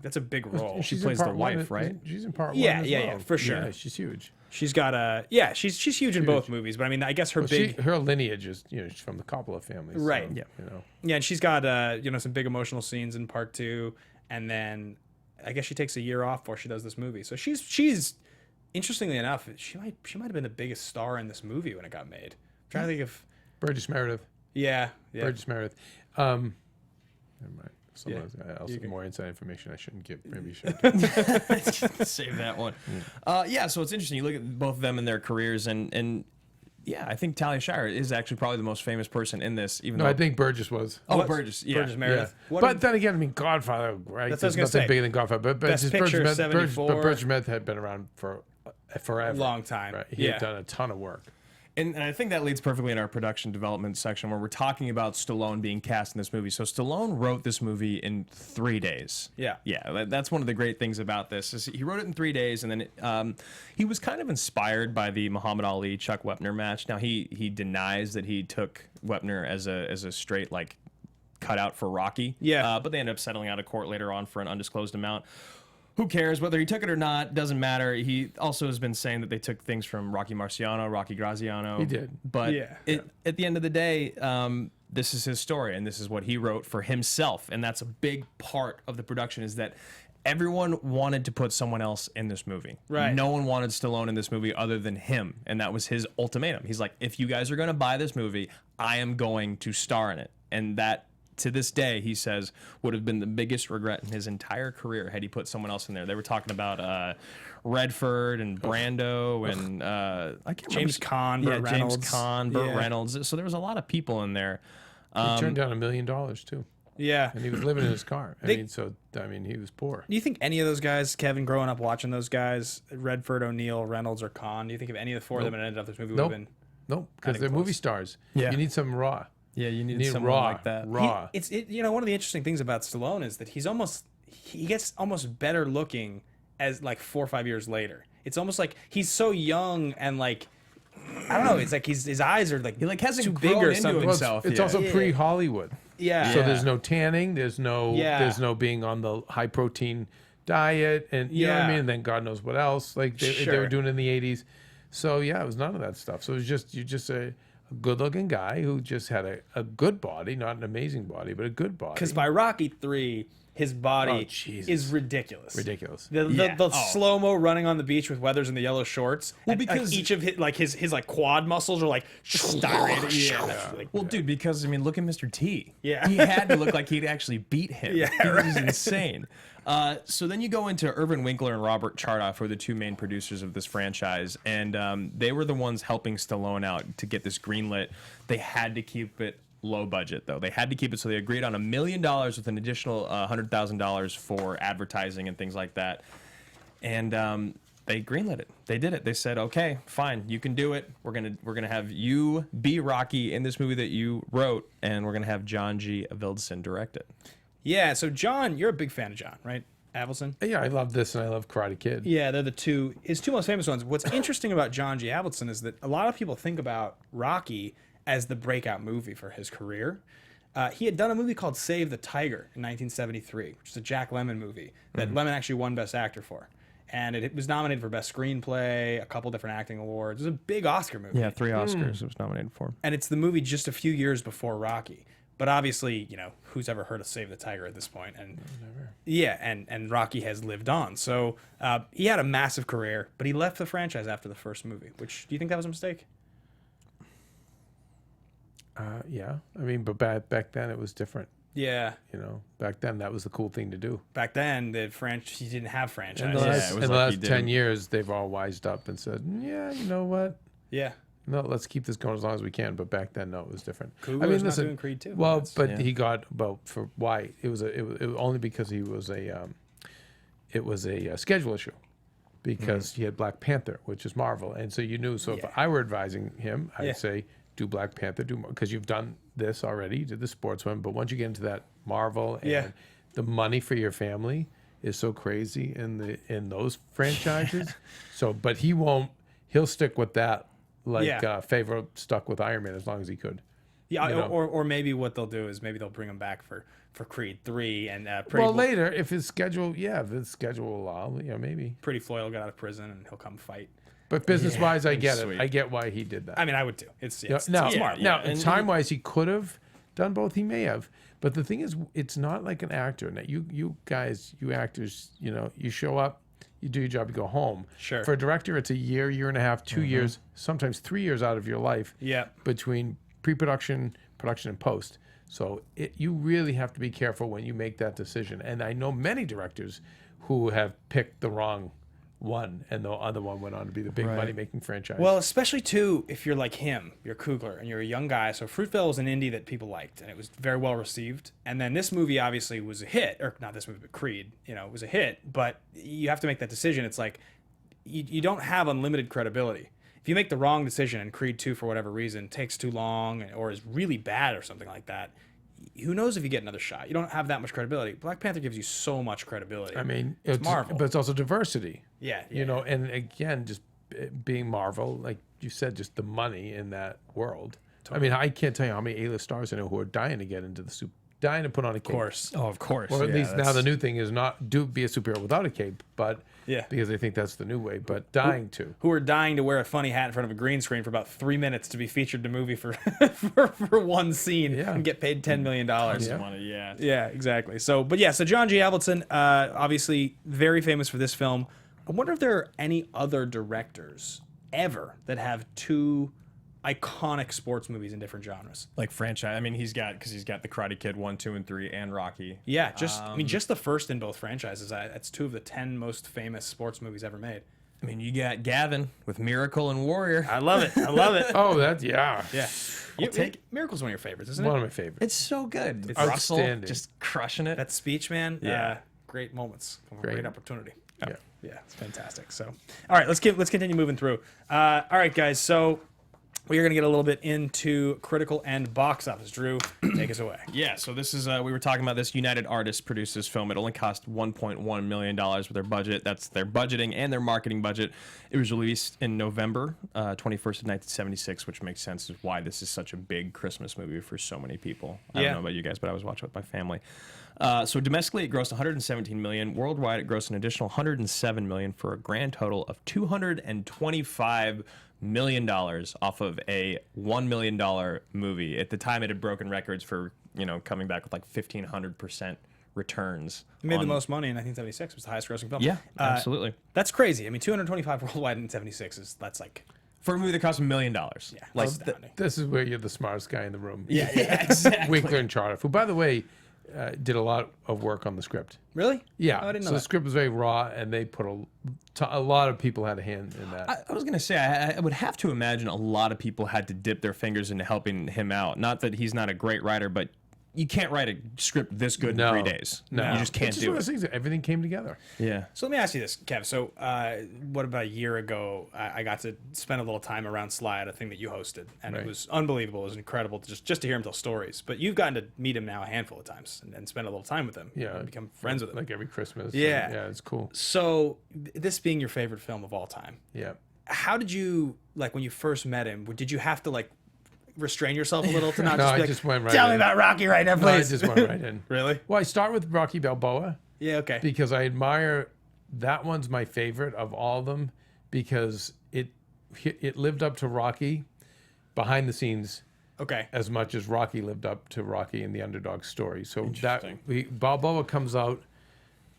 role. She plays the wife, right? She's in part one. Yeah, as yeah, well. yeah, for sure. Yeah, she's huge. She's got she's huge in both movies, but I mean, I guess her her lineage is, she's from the Coppola family. Right. So, Yeah. Yeah, and she's got some big emotional scenes in Part 2, and then I guess she takes a year off before she does this movie. So she's interestingly enough, she might have been the biggest star in this movie when it got made. I'm trying to think of Burgess Meredith. Yeah. Burgess Meredith. Never mind. Someone else has more inside information I shouldn't give. Maybe you should. Save that one. So it's interesting. You look at both of them in their careers, and yeah, I think Talia Shire is actually probably the most famous person in this. Even though I think Burgess was. Oh, Burgess. Yeah. Burgess Meredith. Yeah. But then again, I mean, Godfather, right? That's what I was There's gonna nothing say. bigger than Godfather. But Best Picture, 74. Burgess Meredith had been around for forever. Long time. Right? He had done a ton of work. And I think that leads perfectly in our production development section where we're talking about Stallone being cast in this movie. So Stallone wrote this movie in 3 days. Yeah. Yeah, that's one of the great things about this. Is he wrote it in 3 days, and then he was kind of inspired by the Muhammad Ali Chuck Wepner match. Now he denies that he took Wepner as a straight like cutout for Rocky. Yeah. But they ended up settling out of court later on for an undisclosed amount. Who cares whether he took it or not? Doesn't matter. He also has been saying that they took things from Rocky Marciano, Rocky Graziano. He did. But at the end of the day, this is his story, and this is what he wrote for himself. And that's a big part of the production, is that everyone wanted to put someone else in this movie. Right. No one wanted Stallone in this movie other than him, and that was his ultimatum. He's like, if you guys are going to buy this movie, I am going to star in it. And that, to this day, he says, would have been the biggest regret in his entire career had he put someone else in there. They were talking about Redford and Brando and I can't James remember. Caan, Burt Reynolds. James Caan, Burt Reynolds. So there was a lot of people in there. He turned down $1 million too. Yeah. And he was living in his car. I mean, he was poor. Do you think any of those guys, Kevin, growing up watching those guys, Redford, O'Neill, Reynolds, or Caan, do you think if any of the four of them had ended up this movie would have been? Nope, because they're movie stars. Yeah. You need some raw. Yeah, you need someone raw, like that. Raw. One of the interesting things about Stallone is that he gets almost better looking as like 4 or 5 years later. It's almost like he's so young and like, I don't know. It's like his eyes are like he like hasn't too big grown or into something. himself. It's also pre-Hollywood. Yeah. So there's no tanning. There's no being on the high protein diet, and you know what I mean. And then God knows what else. Like they were doing in the '80s. So yeah, it was none of that stuff. So it was just a good-looking guy who just had a good body, not an amazing body, but a good body. Because by Rocky 3, his body is ridiculous. Ridiculous. The slow-mo running on the beach with Weathers in the yellow shorts. Well, and, because each of his like quad muscles are like styrated. Yeah. Well, dude, because I mean, look at Mr. T. Yeah. He had to look like he'd actually beat him. Yeah, It was insane. So then you go into Irvin Winkler and Robert Chardoff, who are the two main producers of this franchise, and they were the ones helping Stallone out to get this greenlit. They had to keep it low budget, though. They had to keep it, so they agreed on $1 million with an additional $100,000 for advertising and things like that. And they greenlit it. They did it. They said, okay, fine, you can do it. We're gonna have you be Rocky in this movie that you wrote, and we're gonna have John G. Avildsen direct it. Yeah, so John, you're a big fan of John, right? Avildsen? Yeah, I love this and I love Karate Kid. Yeah, they're his two most famous ones. What's interesting about John G. Avildsen is that a lot of people think about Rocky as the breakout movie for his career. He had done a movie called Save the Tiger in 1973, which is a Jack Lemmon movie that Lemmon actually won Best Actor for. And it was nominated for Best Screenplay, a couple different acting awards. It was a big Oscar movie. Yeah, 3 Oscars it was nominated for. And it's the movie just a few years before Rocky. But obviously, who's ever heard of Save the Tiger at this point? And never. Yeah, and Rocky has lived on. So he had a massive career, but he left the franchise after the first movie. Which, do you think that was a mistake? Yeah, I mean, but back then it was different. Yeah, back then that was the cool thing to do. Back then, he didn't have franchises. In the last 10 years, they've all wised up and said, "Yeah, you know what? Yeah, no, let's keep this going as long as we can." But back then, no, it was different. Cougar's not doing Creed too. Well, he got for why it was only because he was it was a schedule issue. Because he had Black Panther, which is Marvel, and so you knew. So if I were advising him, I'd say, do Black Panther, because you've done this already, you did the sports one, but once you get into that Marvel and the money for your family is so crazy in those franchises. But he'll stick with that, Favreau stuck with Iron Man as long as he could. Yeah, or maybe what they'll do is maybe they'll bring him back for Creed 3 and later if his schedule will allow, maybe Pretty Floyd will get out of prison and he'll come fight. But business-wise, I get it. I get why he did that. I mean, I would too. It's smart. Now, time-wise, he could have done both. He may have. But the thing is, it's not like an actor. Now, you guys, you actors, you show up, you do your job, you go home. Sure. For a director, it's a year and a half, 2 years, sometimes 3 years out of your life. Yeah. Between pre-production, production, and post. So you really have to be careful when you make that decision. And I know many directors who have picked the wrong one, and the other one went on to be the big money-making franchise. Well, especially too if you're like him, you're Coogler, and you're a young guy. So Fruitvale was an indie that people liked, and it was very well received. And then this movie obviously was a hit, or not this movie, but Creed. It was a hit. But you have to make that decision. It's like you don't have unlimited credibility. If you make the wrong decision and Creed 2 for whatever reason takes too long or is really bad or something like that, who knows if you get another shot? You don't have that much credibility. Black Panther gives you so much credibility. I mean, it's Marvel, but it's also diversity. Yeah. And again, just being Marvel, like you said, just the money in that world. Totally. I mean, I can't tell you how many A-list stars I know who are dying to get into the dying to put on a cape. Of course. Oh, of course. Or at least now the new thing is not be a superhero without a cape, but Yeah. Because they think that's the new way, but dying to. Who are dying to wear a funny hat in front of a green screen for about 3 minutes to be featured in the movie for for one scene and get paid $10 million. Yeah, exactly. So, but yeah, so John G. Avildsen, obviously very famous for this film. I wonder if there are any other directors ever that have two iconic sports movies in different genres, like franchise. I mean, he's got the Karate Kid 1, 2, and 3, and Rocky. Yeah, just the first in both franchises. That's two of the 10 most famous sports movies ever made. I mean, you got Gavin with Miracle and Warrior. I love it. Oh, that's yeah. Miracle's one of your favorites, isn't it? One of my favorites. It's so good. It's outstanding. Just crushing it. That speech, man. Yeah. Great moments. Great opportunity. Yeah, it's fantastic. So, all right, let's continue moving through. All right, guys. So we are going to get a little bit into critical and box office. Drew, take us away. Yeah, so this is, we were talking about this. United Artists produced this film. It only cost $1.1 million with their budget. That's their budgeting and their marketing budget. It was released in November 21st of 1976, which makes sense as why this is such a big Christmas movie for so many people. I don't know about you guys, but I was watching with my family. So domestically, it grossed $117 million. Worldwide, it grossed an additional $107 million for a grand total of $225 million off of a $1 million movie. At the time, it had broken records for coming back with like 1,500% returns. It made the most money in 1976. It was the highest grossing film. Yeah, absolutely. That's crazy. I mean, 225 worldwide in 76 that's like for a movie that cost $1 million. Yeah, like this is where you're the smartest guy in the room. Yeah, exactly. Winkler and Charter, who, by the way, did a lot of work on the script. Really? Yeah. Oh, I didn't know so that. The script was very raw, and they put a lot of people had a hand in that. I was going to say, I would have to imagine a lot of people had to dip their fingers into helping him out. Not that he's not a great writer, but you can't write a script this good in 3 days. No, you just can't do it. Everything came together. Yeah. So let me ask you this, Kev. So what about a year ago, I got to spend a little time around Sly at a thing that you hosted, and it was unbelievable. It was incredible just to hear him tell stories. But you've gotten to meet him now a handful of times and spend a little time with him. Yeah. And become friends with him. Like every Christmas. Yeah. Yeah, it's cool. So this being your favorite film of all time. Yeah. How did you, like, when you first met him, did you have to, like, restrain yourself a little to not just be like, just went right tell in. me about Rocky right now, please? No, I just went right in. Really? Well, I start with Rocky Balboa. Yeah, okay. Because I admire, that one's my favorite of all of them because it lived up to Rocky behind the scenes. Okay. As much as Rocky lived up to Rocky and the underdog story. So Balboa comes out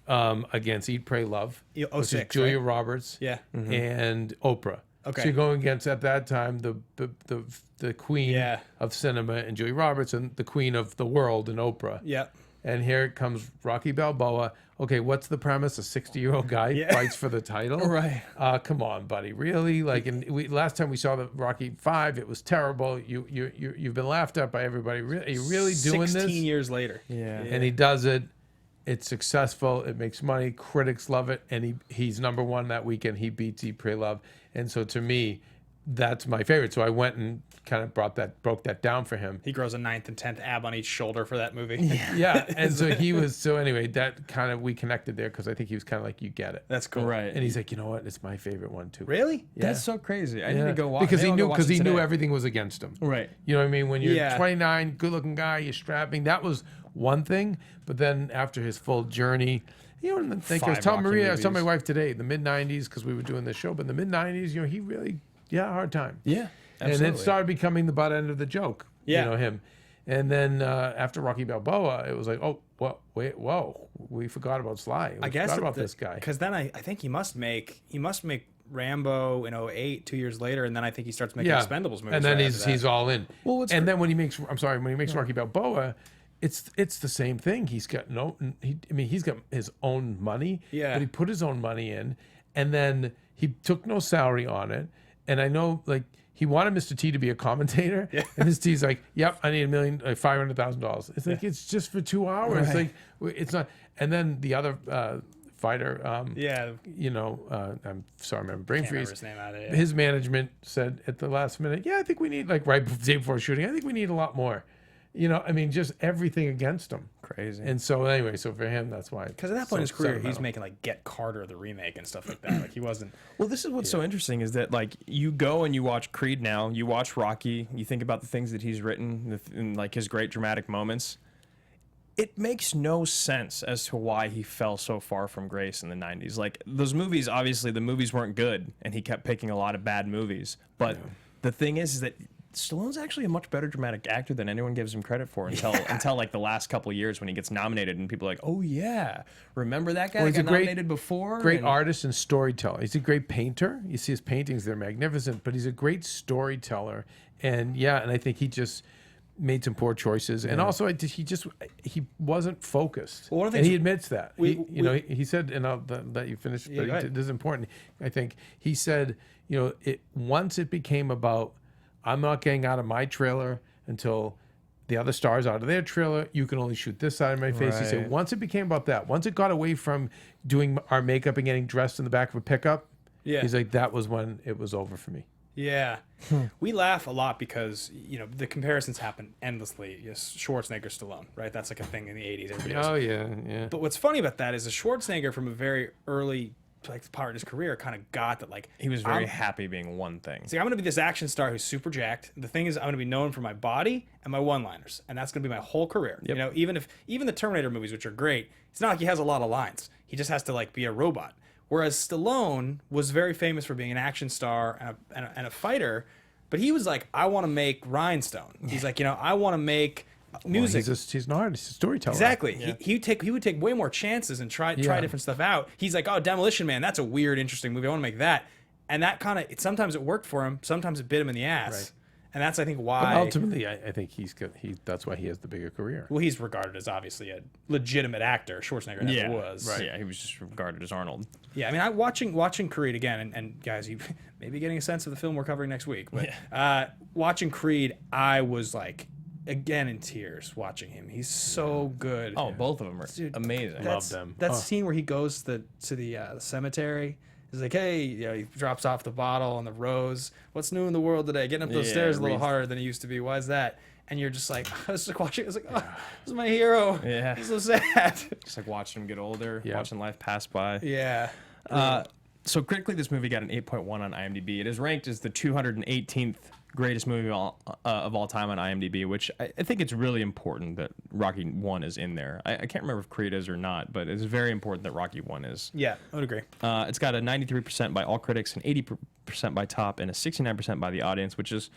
against Eat, Pray, Love, which is Julia Roberts and Oprah. Okay. So you're going against, at that time, the queen of cinema and Julia Roberts and the queen of the world and Oprah. Yeah. And here comes Rocky Balboa. Okay, what's the premise? A 60-year-old guy fights for the title? Right. Come on, buddy. Really? Like, last time we saw the Rocky 5, it was terrible. You've been laughed at by everybody. Are you really doing this? 16 years later. Yeah. And he does it. It's successful. It makes money. Critics love it. And he's number one that weekend. He beats Eat, Pray, Love. And so to me, that's my favorite. So I went and kind of broke that down for him. He grows a 9th and 10th ab on each shoulder for that movie. Yeah. And so anyway, that kind of, we connected there because I think he was kind of like, you get it. That's cool. Right. And he's like, you know what? It's my favorite one too. Really? Yeah. That's so crazy. I need to go watch because he knew everything was against him. Right. You know what I mean? When you're 29, good looking guy, you're strapping. That was one thing. But then after his full journey, you know, I was telling Maria, I was telling my wife today, the mid 90s, because we were doing this show, but in the mid 90s, you know, he really, a hard time. Yeah. Absolutely. And it started becoming the butt end of the joke. Yeah. You know, him. And then after Rocky Balboa, it was like, oh, well, wait, whoa, we forgot about Sly. We forgot about this guy. Because then I think he must make Rambo in 2008, 2 years later, and then I think he starts making Expendables movies. And then he's all in. Well, then when he makes Rocky Balboa, it's the same thing. He's got he's got his own money. Yeah. But he put his own money in, and then he took no salary on it. And I know, like, he wanted Mr. T to be a commentator, and Mr. T's like, "Yep, I need $500,000." It's like it's just for 2 hours. Right. Like it's not. And then the other fighter, yeah, I'm sorry, I remember brain freeze. His name out of it. His management said at the last minute, "Yeah, I think we need, like, right day before shooting, I think we need a lot more." You know, I mean, just everything against him. Crazy. And so anyway, so for him, that's why. Because at that point in his career, he's making like Get Carter, the remake, and stuff like that. Like he wasn't. Well, this is what's so interesting is that, like, you go and you watch Creed now, you watch Rocky, you think about the things that he's written and like his great dramatic moments. It makes no sense as to why he fell so far from grace in the 90s. Like, those movies, obviously the movies weren't good and he kept picking a lot of bad movies. But the thing is that Stallone's actually a much better dramatic actor than anyone gives him credit for until like the last couple of years when he gets nominated and people are like, oh yeah, remember that guy that got nominated before? Great artist and storyteller. He's a great painter. You see his paintings, they're magnificent, but he's a great storyteller. And and I think he just made some poor choices. And also he wasn't focused. Well, and he admits that. He said, and I'll let you finish, but this is important. I think he said, once it became about, I'm not getting out of my trailer until the other stars out of their trailer. You can only shoot this side of my face. He said, once it became about that, once it got away from doing our makeup and getting dressed in the back of a pickup, he's like, that was when it was over for me. Yeah. We laugh a lot because, the comparisons happen endlessly. Schwarzenegger, Stallone, right? That's like a thing in the 80s. Everybody Yeah. But what's funny about that is the Schwarzenegger from a very early part of his career kind of got that, like, he was very happy being one thing. See, I'm going to be this action star who's super jacked. The thing is, I'm going to be known for my body and my one-liners, and that's going to be my whole career. Yep. Even the Terminator movies, which are great, it's not like he has a lot of lines. He just has to, like, be a robot. Whereas Stallone was very famous for being an action star and a fighter, but he was like, I want to make Rhinestone. He's like, I want to make music. Well, he's an artist, he's a storyteller. Exactly. Yeah. He would take way more chances and try different stuff out. He's like, oh, Demolition Man, that's a weird, interesting movie. I want to make that. And that kind of, sometimes it worked for him. Sometimes it bit him in the ass. Right. And that's, I think, why. But ultimately, I think that's why he has the bigger career. Well, he's regarded as obviously a legitimate actor. Schwarzenegger never was. Right. Yeah, he was just regarded as Arnold. Yeah, I mean, watching Creed again, and guys, you may be getting a sense of the film we're covering next week. But watching Creed, I was like again in tears watching him. He's so good. Oh, both of them are amazing. Love them. That scene where he goes to the cemetery. He's like, hey, he drops off the bottle on the rose. What's new in the world today? Getting up those stairs a little harder than it used to be. Why is that? And you're just like, I was just watching. I was like, oh, this is my hero. Yeah. He's so sad. Just like watching him get older, watching life pass by. Yeah. So critically, this movie got an 8.1 on IMDb. It is ranked as the 218th greatest movie of all time on IMDb, which I think it's really important that Rocky 1 is in there. I can't remember if Creed is or not, but it's very important that Rocky 1 is. Yeah, I would agree. It's got a 93% by all critics, and 80% by top, and a 69% by the audience, which is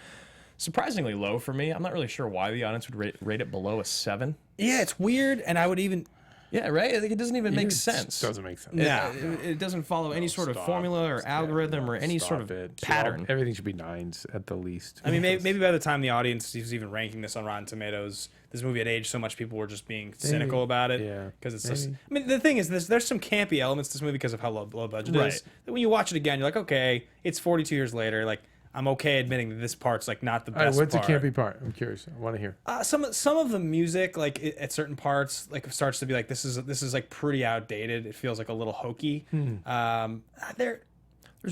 surprisingly low for me. I'm not really sure why the audience would rate it below a 7. Yeah, it's weird, and I would even... Yeah, right? I think it doesn't even make sense. Doesn't make sense. Yeah. It doesn't follow any sort of formula or algorithm or any sort of pattern. Everything should be 9s at the least. I mean, maybe by the time the audience was even ranking this on Rotten Tomatoes, this movie had aged so much people were just being cynical about it. Yeah. Because it's just... I mean, the thing is, there's some campy elements to this movie because of how low budget it is. That when you watch it again, you're like, okay, it's 42 years later. Like, I'm okay admitting that this part's like not the best what's part. the campy part? I'm curious. I want to hear. Some of the music, like at certain parts, like starts to be like this is like pretty outdated. It feels like a little hokey. There's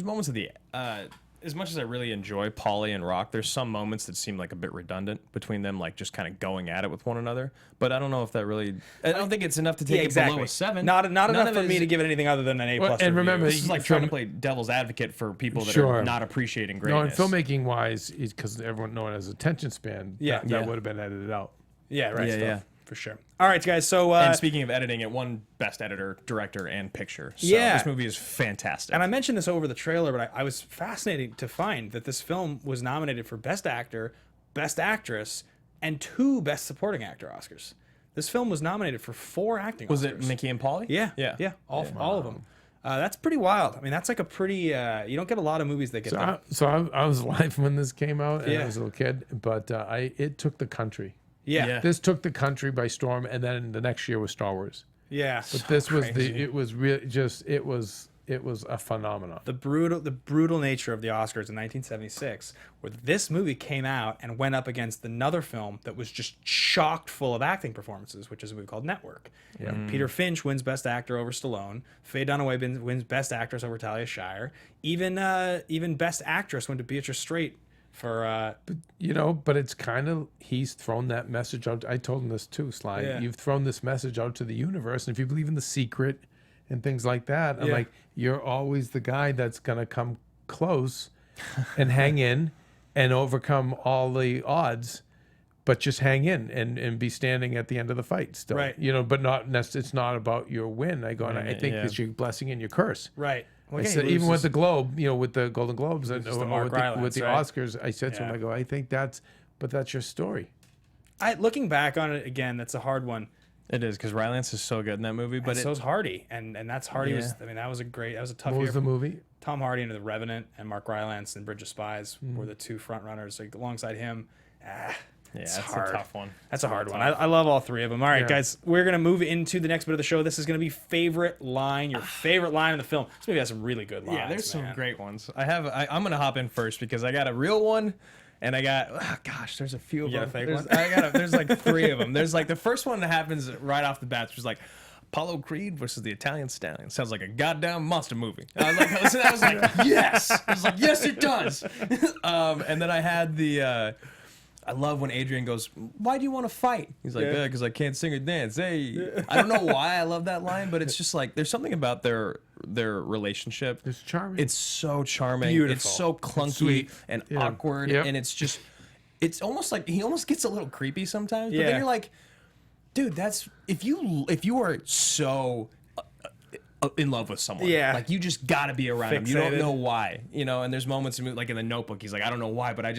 moments of the as much as I really enjoy Paulie and Rock, there's some moments that seem like a bit redundant between them, like just kind of going at it with one another. But I don't know if that really. I don't think it's enough to take it below a 7. Not enough for me to give it anything other than an A+. And remember, this is like trying to play devil's advocate for people that are not appreciating greatness. No, and filmmaking wise, because everyone knows it as attention span, that would have been edited out. Yeah, right. Yeah. For sure. All right, guys. So, and speaking of editing, it won Best Editor, Director, and Picture. So this movie is fantastic. And I mentioned this over the trailer, but I was fascinated to find that this film was nominated for Best Actor, Best Actress, and 2 Best Supporting Actor Oscars. This film was nominated for 4 acting Oscars. Was it Mickey and Paulie? Yeah. All of them. That's pretty wild. I mean, that's like a pretty... you don't get a lot of movies that get that. So I was alive when this came out, and I was a little kid, but it took the country. Yeah. This took the country by storm, and then the next year was Star Wars. Yeah. But this was it was really just it was a phenomenon. The brutal nature of the Oscars in 1976, where this movie came out and went up against another film that was just chock full of acting performances, which is a movie called Network. Yeah. Peter Finch wins Best Actor over Stallone. Faye Dunaway wins Best Actress over Talia Shire. Even Best Actress went to Beatrice Straight. But it's kind of, he's thrown that message out. I told him this too, Sly. Yeah. You've thrown this message out to the universe, and if you believe in The Secret and things like that, I'm like, you're always the guy that's gonna come close and hang in and overcome all the odds, but just hang in and be standing at the end of the fight still. Right. But it's not about your win. I think it's your blessing and your curse. Right. Well, I said, even with the Globe, with the Golden Globes and with the Oscars, I said to him, I go, I think that's your story. Looking back on it again, that's a hard one. It is, because Rylance is so good in that movie, but so's Hardy, and that's Hardy was. I mean, that was a tough year. What was the movie? Tom Hardy into The Revenant, and Mark Rylance and Bridge of Spies were the 2 front runners. Like alongside him, that's hard. a tough one. That's a hard one. I love all 3 of them. All right, guys, we're gonna move into the next bit of the show. This is gonna be favorite line, your favorite line in the film. This movie has some really good lines. Yeah, there's some great ones. I'm gonna hop in first because I got a real one. And I got, there's a few of them. There's like 3 of them. There's like the first one that happens right off the bat, which is like Apollo Creed versus the Italian Stallion. Sounds like a goddamn monster movie. I was like, yes. I was like, yes, it does. And then I had I love when Adrian goes, why do you want to fight? He's like, because I can't sing or dance. Hey, I don't know why I love that line, but it's just like there's something about their relationship. It's charming. It's so charming. Beautiful. It's so clunky and awkward, and it's almost like he almost gets a little creepy sometimes. But then you're like, dude, that's if you are so in love with someone. Yeah. Like, you just got to be around him. You don't know why. And there's moments, like in The Notebook, he's like, I don't know why, but I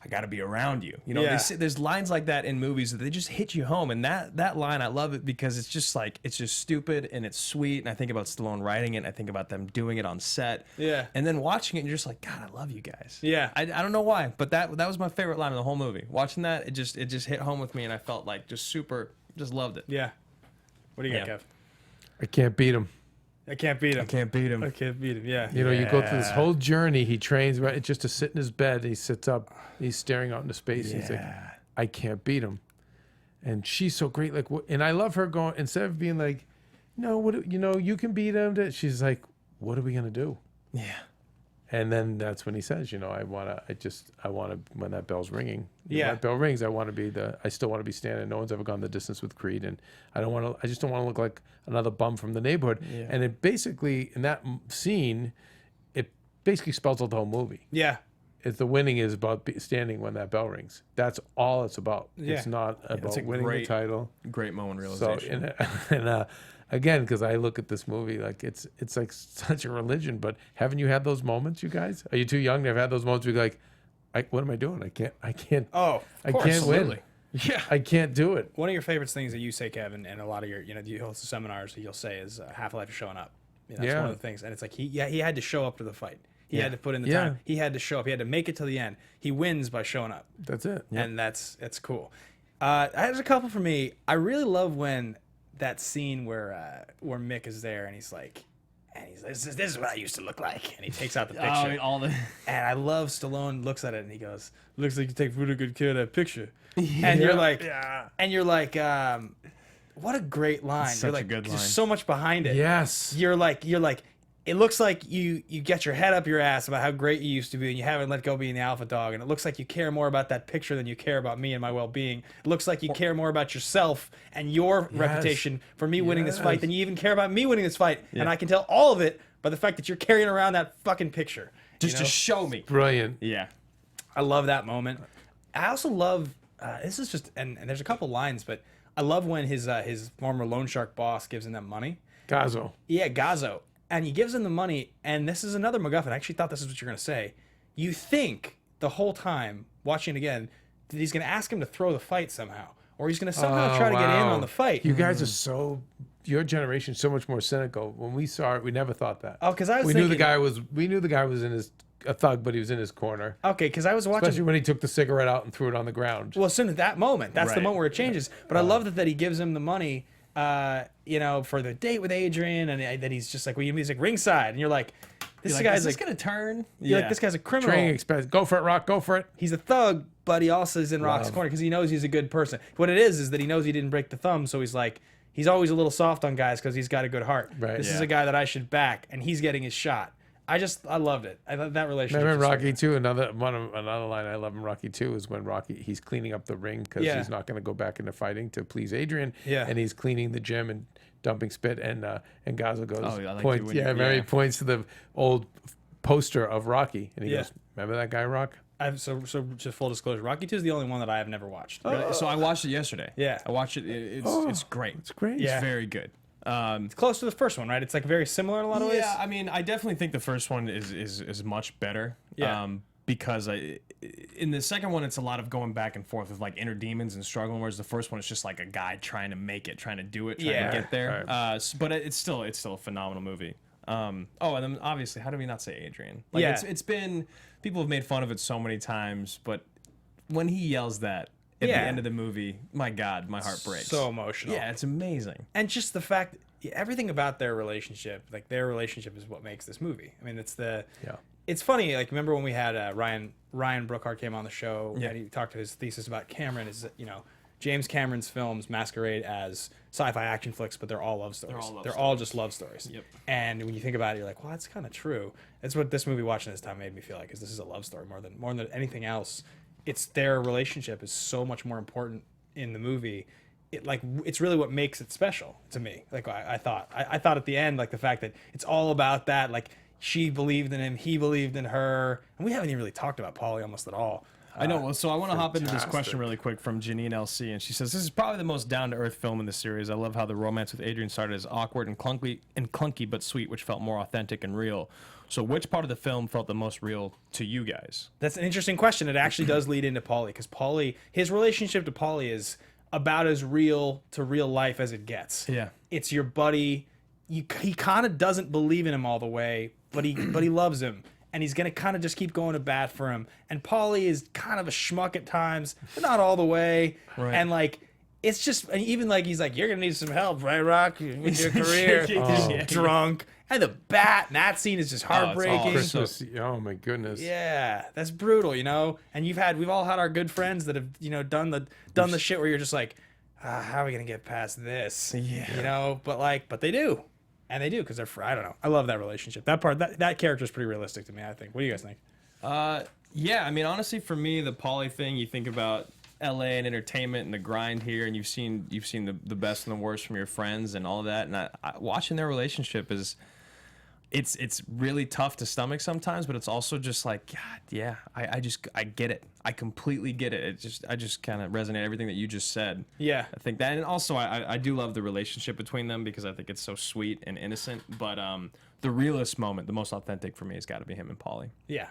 got to be around you. There's lines like that in movies that they just hit you home. And that line, I love it because it's just stupid and it's sweet. And I think about Stallone writing it. And I think about them doing it on set. Yeah. And then watching it, and you're just like, God, I love you guys. Yeah. I don't know why, but that was my favorite line of the whole movie. Watching that, it just hit home with me, and I felt like just loved it. Yeah. What do you got, Kev? I can't beat him. I can't beat him. I can't beat him. I can't beat him. Yeah. You go through this whole journey. He trains just to sit in his bed. He sits up. He's staring out into space. Yeah. He's like, I can't beat him. And she's so great. Like, and I love her going, instead of being like, no, you can beat him. She's like, what are we going to do? Yeah. And then that's when he says, I want to, when that bell's ringing, when Yeah. that bell rings, I still want to be standing. No one's ever gone the distance with Creed. And I just don't want to look like another bum from the neighborhood. Yeah. And it basically, in that scene, it basically spells out the whole movie. Yeah. If the winning is about standing when that bell rings. That's all it's about. Yeah. It's not about a winning the title. Great moment So, realization. and again, because I look at this movie like it's like such a religion. But haven't you had those moments, you guys? Are you too young to have had those moments where you're like, what am I doing? I can't. Oh, I can't win. Absolutely. Yeah. I can't do it. One of your favorite things that you say, Kevin, and a lot of your, you host the seminars, you'll say is Half-Life is showing up. That's one of the things. And it's like he had to show up to the fight. He had to put in the time. He had to show up. He had to make it to the end. He wins by showing up. That's it. And that's cool. There's a couple for me. I really love when that scene where Mick is there and he's like, this is what I used to look like, and he takes out the picture. And I love Stallone looks at it and he goes, looks like you take really good care of that picture. And you're like, what a great line. It's You're such a like, good line. there's so much behind it. Yes. You're like, it looks like you get your head up your ass about how great you used to be and you haven't let go being the alpha dog, and it looks like you care more about that picture than you care about me and my well-being. It looks like you care more about yourself and your reputation for me winning this fight than you even care about me winning this fight. And I can tell all of it by the fact that you're carrying around that fucking picture. Just to show me. Brilliant. Yeah. I love that moment. I also love this is just and there's a couple lines, but I love when his former loan shark boss gives him that money. Gazzo. Yeah, Gazzo. And he gives him the money, and this is another MacGuffin. I actually thought this is what you're going to say. You think the whole time, watching it again, that he's going to ask him to throw the fight somehow, or he's going to somehow try to get in on the fight. You guys are your generation so much more cynical. When we saw it, we never thought that. Oh, because I was we thinking, knew the guy was in a thug, but he was in his corner. Okay, because I was watching. Especially when he took the cigarette out and threw it on the ground. Well, as soon as that moment, that's the Right. moment where it changes. But I love that he gives him the money, for the date with Adrian, and that he's just like, he's like ringside, and you're like, this guy's is this like, gonna turn? you're like, this guy's a criminal. Training expense. Go for it, Rock. Go for it. He's a thug, but he also is in Rock's corner because he knows he's a good person. What it is that he knows he didn't break the thumb, so he's like, he's always a little soft on guys because he's got a good heart. Right. This is a guy that I should back, and he's getting his shot. I loved it. I thought that relationship. Remember was so Rocky good. 2? Another line I love in Rocky 2 is when he's cleaning up the ring because he's not going to go back into fighting to please Adrian. Yeah. And he's cleaning the gym and dumping spit, and Gazzo goes, Oh, I like points, it when he points to the old poster of Rocky, and he goes, "Remember that guy, Rock?" So just full disclosure, Rocky 2 is the only one that I have never watched. Really? So I watched it yesterday. Yeah. I watched it. It's great. It's great. Yeah. It's very good. It's close to the first one, right? It's like very similar in a lot of ways. Yeah, I mean, I definitely think the first one is much better. Yeah. Because in the second one, it's a lot of going back and forth with like inner demons and struggling, whereas the first one is just like a guy trying to make it, trying to do it, trying to get there. But it's still a phenomenal movie. And then obviously, how do we not say Adrian? Like, it's been, people have made fun of it so many times, but when he yells that at the end of the movie, my God, my heart breaks. So emotional. Yeah, it's amazing. And just the fact, everything about their relationship, like their relationship is what makes this movie. I mean, it's funny. Like, remember when we had Ryan Brookhart came on the show and he talked to his thesis about Cameron is, James Cameron's films masquerade as sci-fi action flicks, but they're all love stories. They're all just love stories. Yep. And when you think about it, you're like, well, that's kind of true. That's what this movie watching this time made me feel like, is this is a love story more than anything else. It's their relationship is so much more important in the movie. It's really what makes it special to me. Like I thought at the end, like the fact that it's all about that, like she believed in him, he believed in her, and we haven't even really talked about Paulie almost at all. I know. Well, so I want to hop into this question really quick from Janine LC, and she says, "This is probably the most down-to-earth film in the series. I love how the romance with Adrian started as awkward and clunky but sweet, which felt more authentic and real. So, which part of the film felt the most real to you guys?" That's an interesting question. It actually does lead into Paulie, because his relationship to Paulie is about as real to real life as it gets. Yeah, it's your buddy. He kind of doesn't believe in him all the way, but he loves him. And he's going to kind of just keep going to bat for him. And Paulie is kind of a schmuck at times, but not all the way. Right. And, like, it's just, even, like, he's like, you're going to need some help, right, Rock, with your career. Drunk. And the bat, and that scene is just heartbreaking. Christmas. Oh my goodness. Yeah, that's brutal, you know. And we've all had our good friends that have, you know, done the shit where you're just like, how are we gonna get past this? Yeah. You know, but they do, and they do because they're. I don't know. I love that relationship. That part, that character is pretty realistic to me. I think. What do you guys think? Yeah, I mean, honestly, for me, the Paulie thing, you think about LA and entertainment and the grind here, and you've seen the best and the worst from your friends and all of that, and watching their relationship is. It's really tough to stomach sometimes, but it's also just like, God, yeah, I get it. I completely get it. I just kind of resonate everything that you just said. Yeah. I think that, and also I do love the relationship between them because I think it's so sweet and innocent, but the realest moment, the most authentic for me has got to be him and Paulie. Yeah,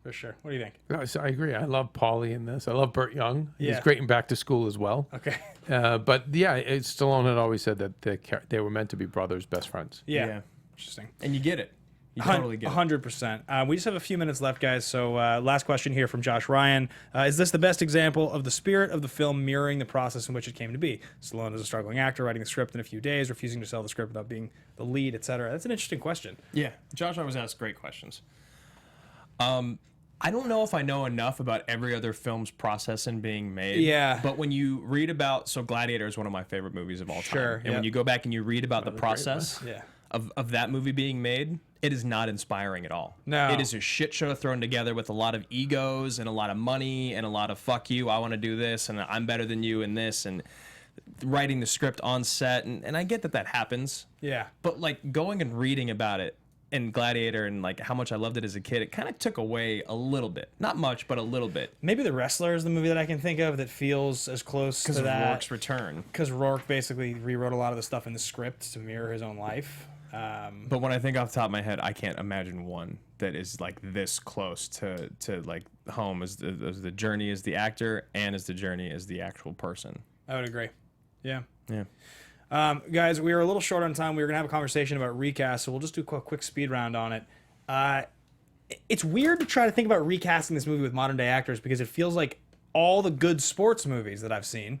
for sure. What do you think? No, so I agree. I love Paulie in this. I love Burt Young. Yeah. He's great in Back to School as well. Okay. But yeah, Stallone had always said that they were meant to be brothers, best friends. Yeah. Interesting. And you get it. You totally get it. 100%. We just have a few minutes left, guys. So last question here from Josh Ryan. Is this the best example of the spirit of the film mirroring the process in which it came to be? Stallone is a struggling actor writing the script in a few days, refusing to sell the script without being the lead, etc. That's an interesting question. Yeah. Josh always asks great questions. I don't know if I know enough about every other film's process in being made. Yeah. But when you read about... So Gladiator is one of my favorite movies of all time. Sure, And when you go back and you read about the process Yeah. of that movie being made, it is not inspiring at all. No. It is a shit show thrown together with a lot of egos and a lot of money and a lot of fuck you, I want to do this, and I'm better than you in this, and writing the script on set. And I get that happens. Yeah. But like going and reading about it in Gladiator and like how much I loved it as a kid, it kind of took away a little bit. Not much, but a little bit. Maybe The Wrestler is the movie that I can think of that feels as close to that. Because of Rourke's return. Because Rourke basically rewrote a lot of the stuff in the script to mirror his own life. But when I think off the top of my head, I can't imagine one that is like this close to like home as the journey as the actor and as the journey as the actual person. I would agree. Yeah. Yeah. Guys, we are a little short on time. We were going to have a conversation about recast, so we'll just do a quick speed round on it. It's weird to try to think about recasting this movie with modern day actors because it feels like all the good sports movies that I've seen,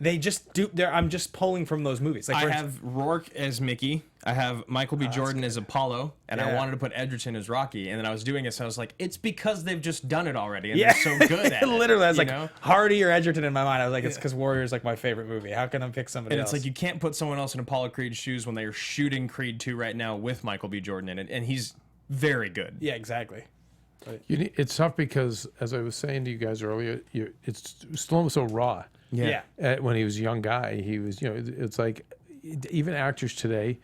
they just do. I'm just pulling from those movies. Like I have Rourke as Mickey. I have Michael B. Jordan as Apollo, and I wanted to put Edgerton as Rocky. And then I was doing it, so I was like, it's because they've just done it already, and they're so good at it. Literally, I was like, know? Hardy or Edgerton in my mind. I was like, it's because Warrior is like my favorite movie. How can I pick somebody else? And it's like you can't put someone else in Apollo Creed's shoes when they are shooting Creed 2 right now with Michael B. Jordan in it, and he's very good. Yeah, exactly. It's tough because, as I was saying to you guys earlier, Stallone was so raw. Yeah. When he was a young guy, he was, it's like even actors today,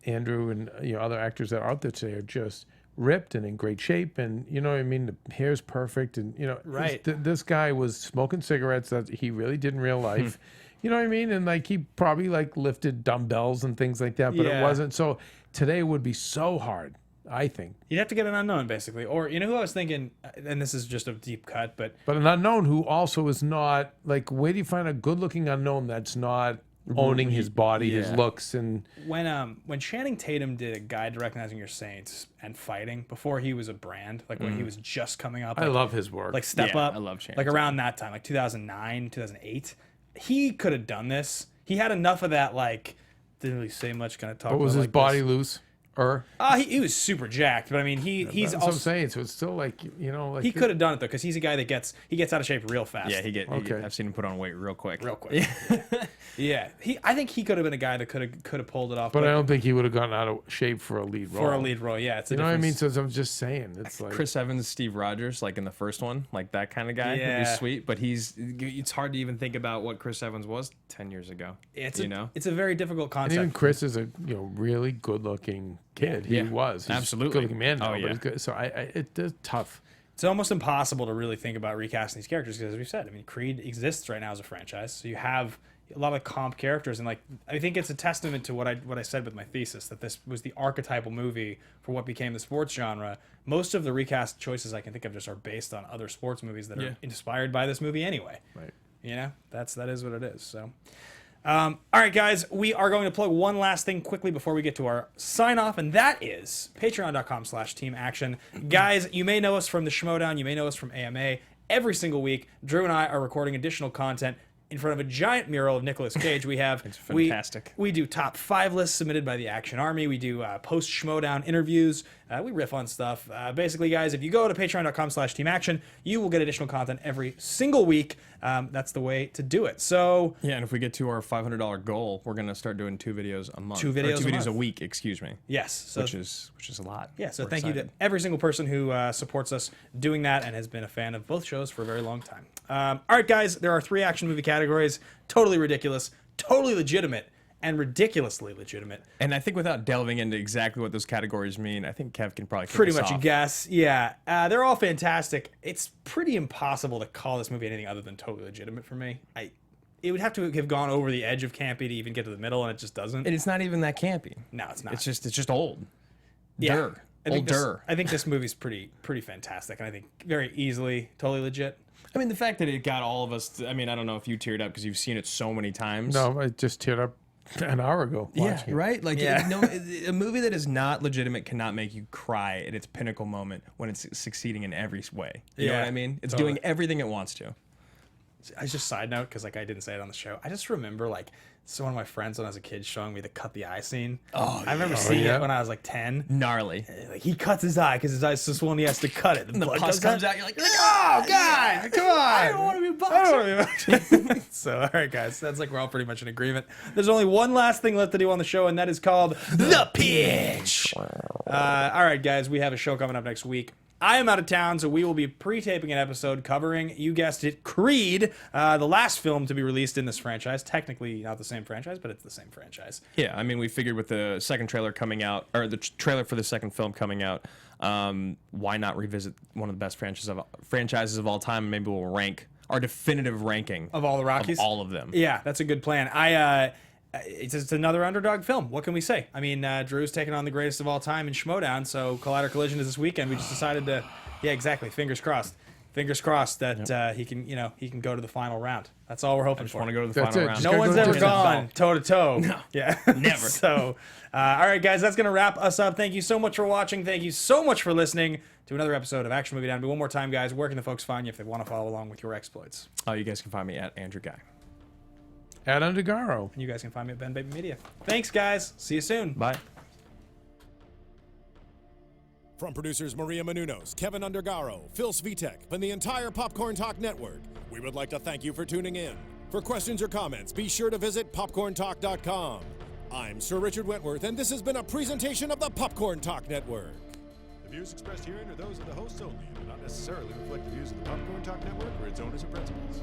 Andrew and other actors that are out there today are just ripped and in great shape, and what I mean, the hair's perfect, and right. This guy was smoking cigarettes that he really did in real life. You know what I mean? And like he probably like lifted dumbbells and things like that, but it wasn't. So today would be so hard, I think. You'd have to get an unknown, basically. Or, who I was thinking, and this is just a deep cut, but an unknown who also is not, like, where do you find a good-looking unknown that's not owning his body, his looks, and... When Channing Tatum did A Guide to Recognizing Your Saints and fighting, before he was a brand, like when he was just coming up... I love his work. Like Step Up. I love Channing Like Tatum. around that time, like 2009, 2008. He could have done this. He had enough of that, like, didn't really say much, kind of talk But was about his like body this. loose? He was super jacked, but I mean, he's That's what also... I'm saying. So it's still like, like... He could have done it, though, because he's a guy that gets out of shape real fast. Yeah, Okay. I've seen him put on weight real quick. Yeah. I think he could have been a guy that could have pulled it off. But I don't think he would have gotten out of shape for a lead role. For a lead role, yeah. It's a You know what I mean? difference. So I'm just saying. It's like... Chris Evans, Steve Rogers, like in the first one, like that kind of guy. Yeah. He's sweet, but it's hard to even think about what Chris Evans was 10 years ago. It's a very difficult And concept. even Chris is a really good-looking kid. He was. He's Absolutely. a good-looking man now, Oh, yeah. but he's good. So it's tough. It's almost impossible to really think about recasting these characters because, as we said, I mean, Creed exists right now as a franchise, so you have a lot of comp characters, and like I think it's a testament to what I said with my thesis, that this was the archetypal movie for what became the sports genre. Most of the recast choices I can think of just are based on other sports movies that are inspired by this movie anyway. Right. That is what it is. So. All right, guys, we are going to plug one last thing quickly before we get to our sign-off, and that is patreon.com/teamaction. Guys, you may know us from the Schmoes Know, you may know us from AMA. Every single week, Drew and I are recording additional content in front of a giant mural of Nicolas Cage. We have It's fantastic. We do top 5 lists submitted by the Action Army. We do post Schmodown interviews. We riff on stuff. Basically, guys, if you go to patreon.com/teamaction, you will get additional content every single week. That's the way to do it. So Yeah, and if we get to our $500 goal, we're gonna start doing 2 videos a month. 2 videos or 2 a videos month. a week. Excuse me. yes, so Which is a lot. yeah, so We're thank you to excited. every single person who supports us doing that and has been a fan of both shows for a very long time. All right, guys, there are 3 action movie categories. Totally ridiculous, totally legitimate, and ridiculously legitimate. And I think without delving into exactly what those categories mean, I think Kev can probably kick Pretty us much a off. guess. Yeah, they're all fantastic. It's pretty impossible to call this movie anything other than totally legitimate for me. It would have to have gone over the edge of campy to even get to the middle, and it just doesn't. And it's not even that campy. No, it's not. It's just old. Yeah. Dur. I think this movie's pretty fantastic, and I think very easily totally legit. I mean, the fact that it got all of us. I mean, I don't know if you teared up because you've seen it so many times. No, I just teared up an hour ago watching it. Right? Like, Yeah. a movie that is not legitimate cannot make you cry at its pinnacle moment when it's succeeding in every way. You know Yeah, what I mean? It's totally. doing everything it wants to. I just side note because I didn't say it on the show. I just remember so one of my friends when I was a kid showing me the cut the eye scene. Oh, I remember seeing yeah. it when I was like 10. Gnarly. Like he cuts his eye because his eye's so swollen he has to cut it. And the blood pus comes out. You're like, Oh God! Come on! I don't want to be I boxing. don't want to be boxing. So, all right, guys, that's like we're all pretty much in agreement. There's only one last thing left to do on the show, and that is called the pitch. All right, guys, we have a show coming up next week. I am out of town, so we will be pre-taping an episode covering, you guessed it, Creed, the last film to be released in this franchise. Technically not the same franchise, but it's the same franchise. Yeah, I mean, we figured with the second trailer coming out, or the trailer for the second film coming out, why not revisit one of the best franchises of all time? Maybe we'll rank our definitive ranking Of all the Rockies? of all of them. Yeah, that's a good plan. It's another underdog film. What can we say? I mean, Drew's taking on the greatest of all time in Schmodown, so Collider Collision is this weekend. We just decided to, yeah, exactly. Fingers crossed. Fingers crossed that he can go to the final round. That's all we're hoping for. I want to go to the That's final it. round. Just No gotta one's go ever to gone toe to toe. No. Yeah. Never. So, all right, guys, that's going to wrap us up. Thank you so much for watching. Thank you so much for listening to another episode of Action Movie Down. But one more time, guys, where can the folks find you if they want to follow along with your exploits? Oh, you guys can find me at Andrew Ghai. At Undergaro. And you guys can find me at Ben Baby Media. Thanks, guys. See you soon. Bye. From producers Maria Menounos, Kevin Undergaro, Phil Svitek, and the entire Popcorn Talk Network, we would like to thank you for tuning in. For questions or comments, be sure to visit popcorntalk.com. I'm Sir Richard Wentworth, and this has been a presentation of the Popcorn Talk Network. The views expressed herein are those of the hosts only and do not necessarily reflect the views of the Popcorn Talk Network or its owners or principals.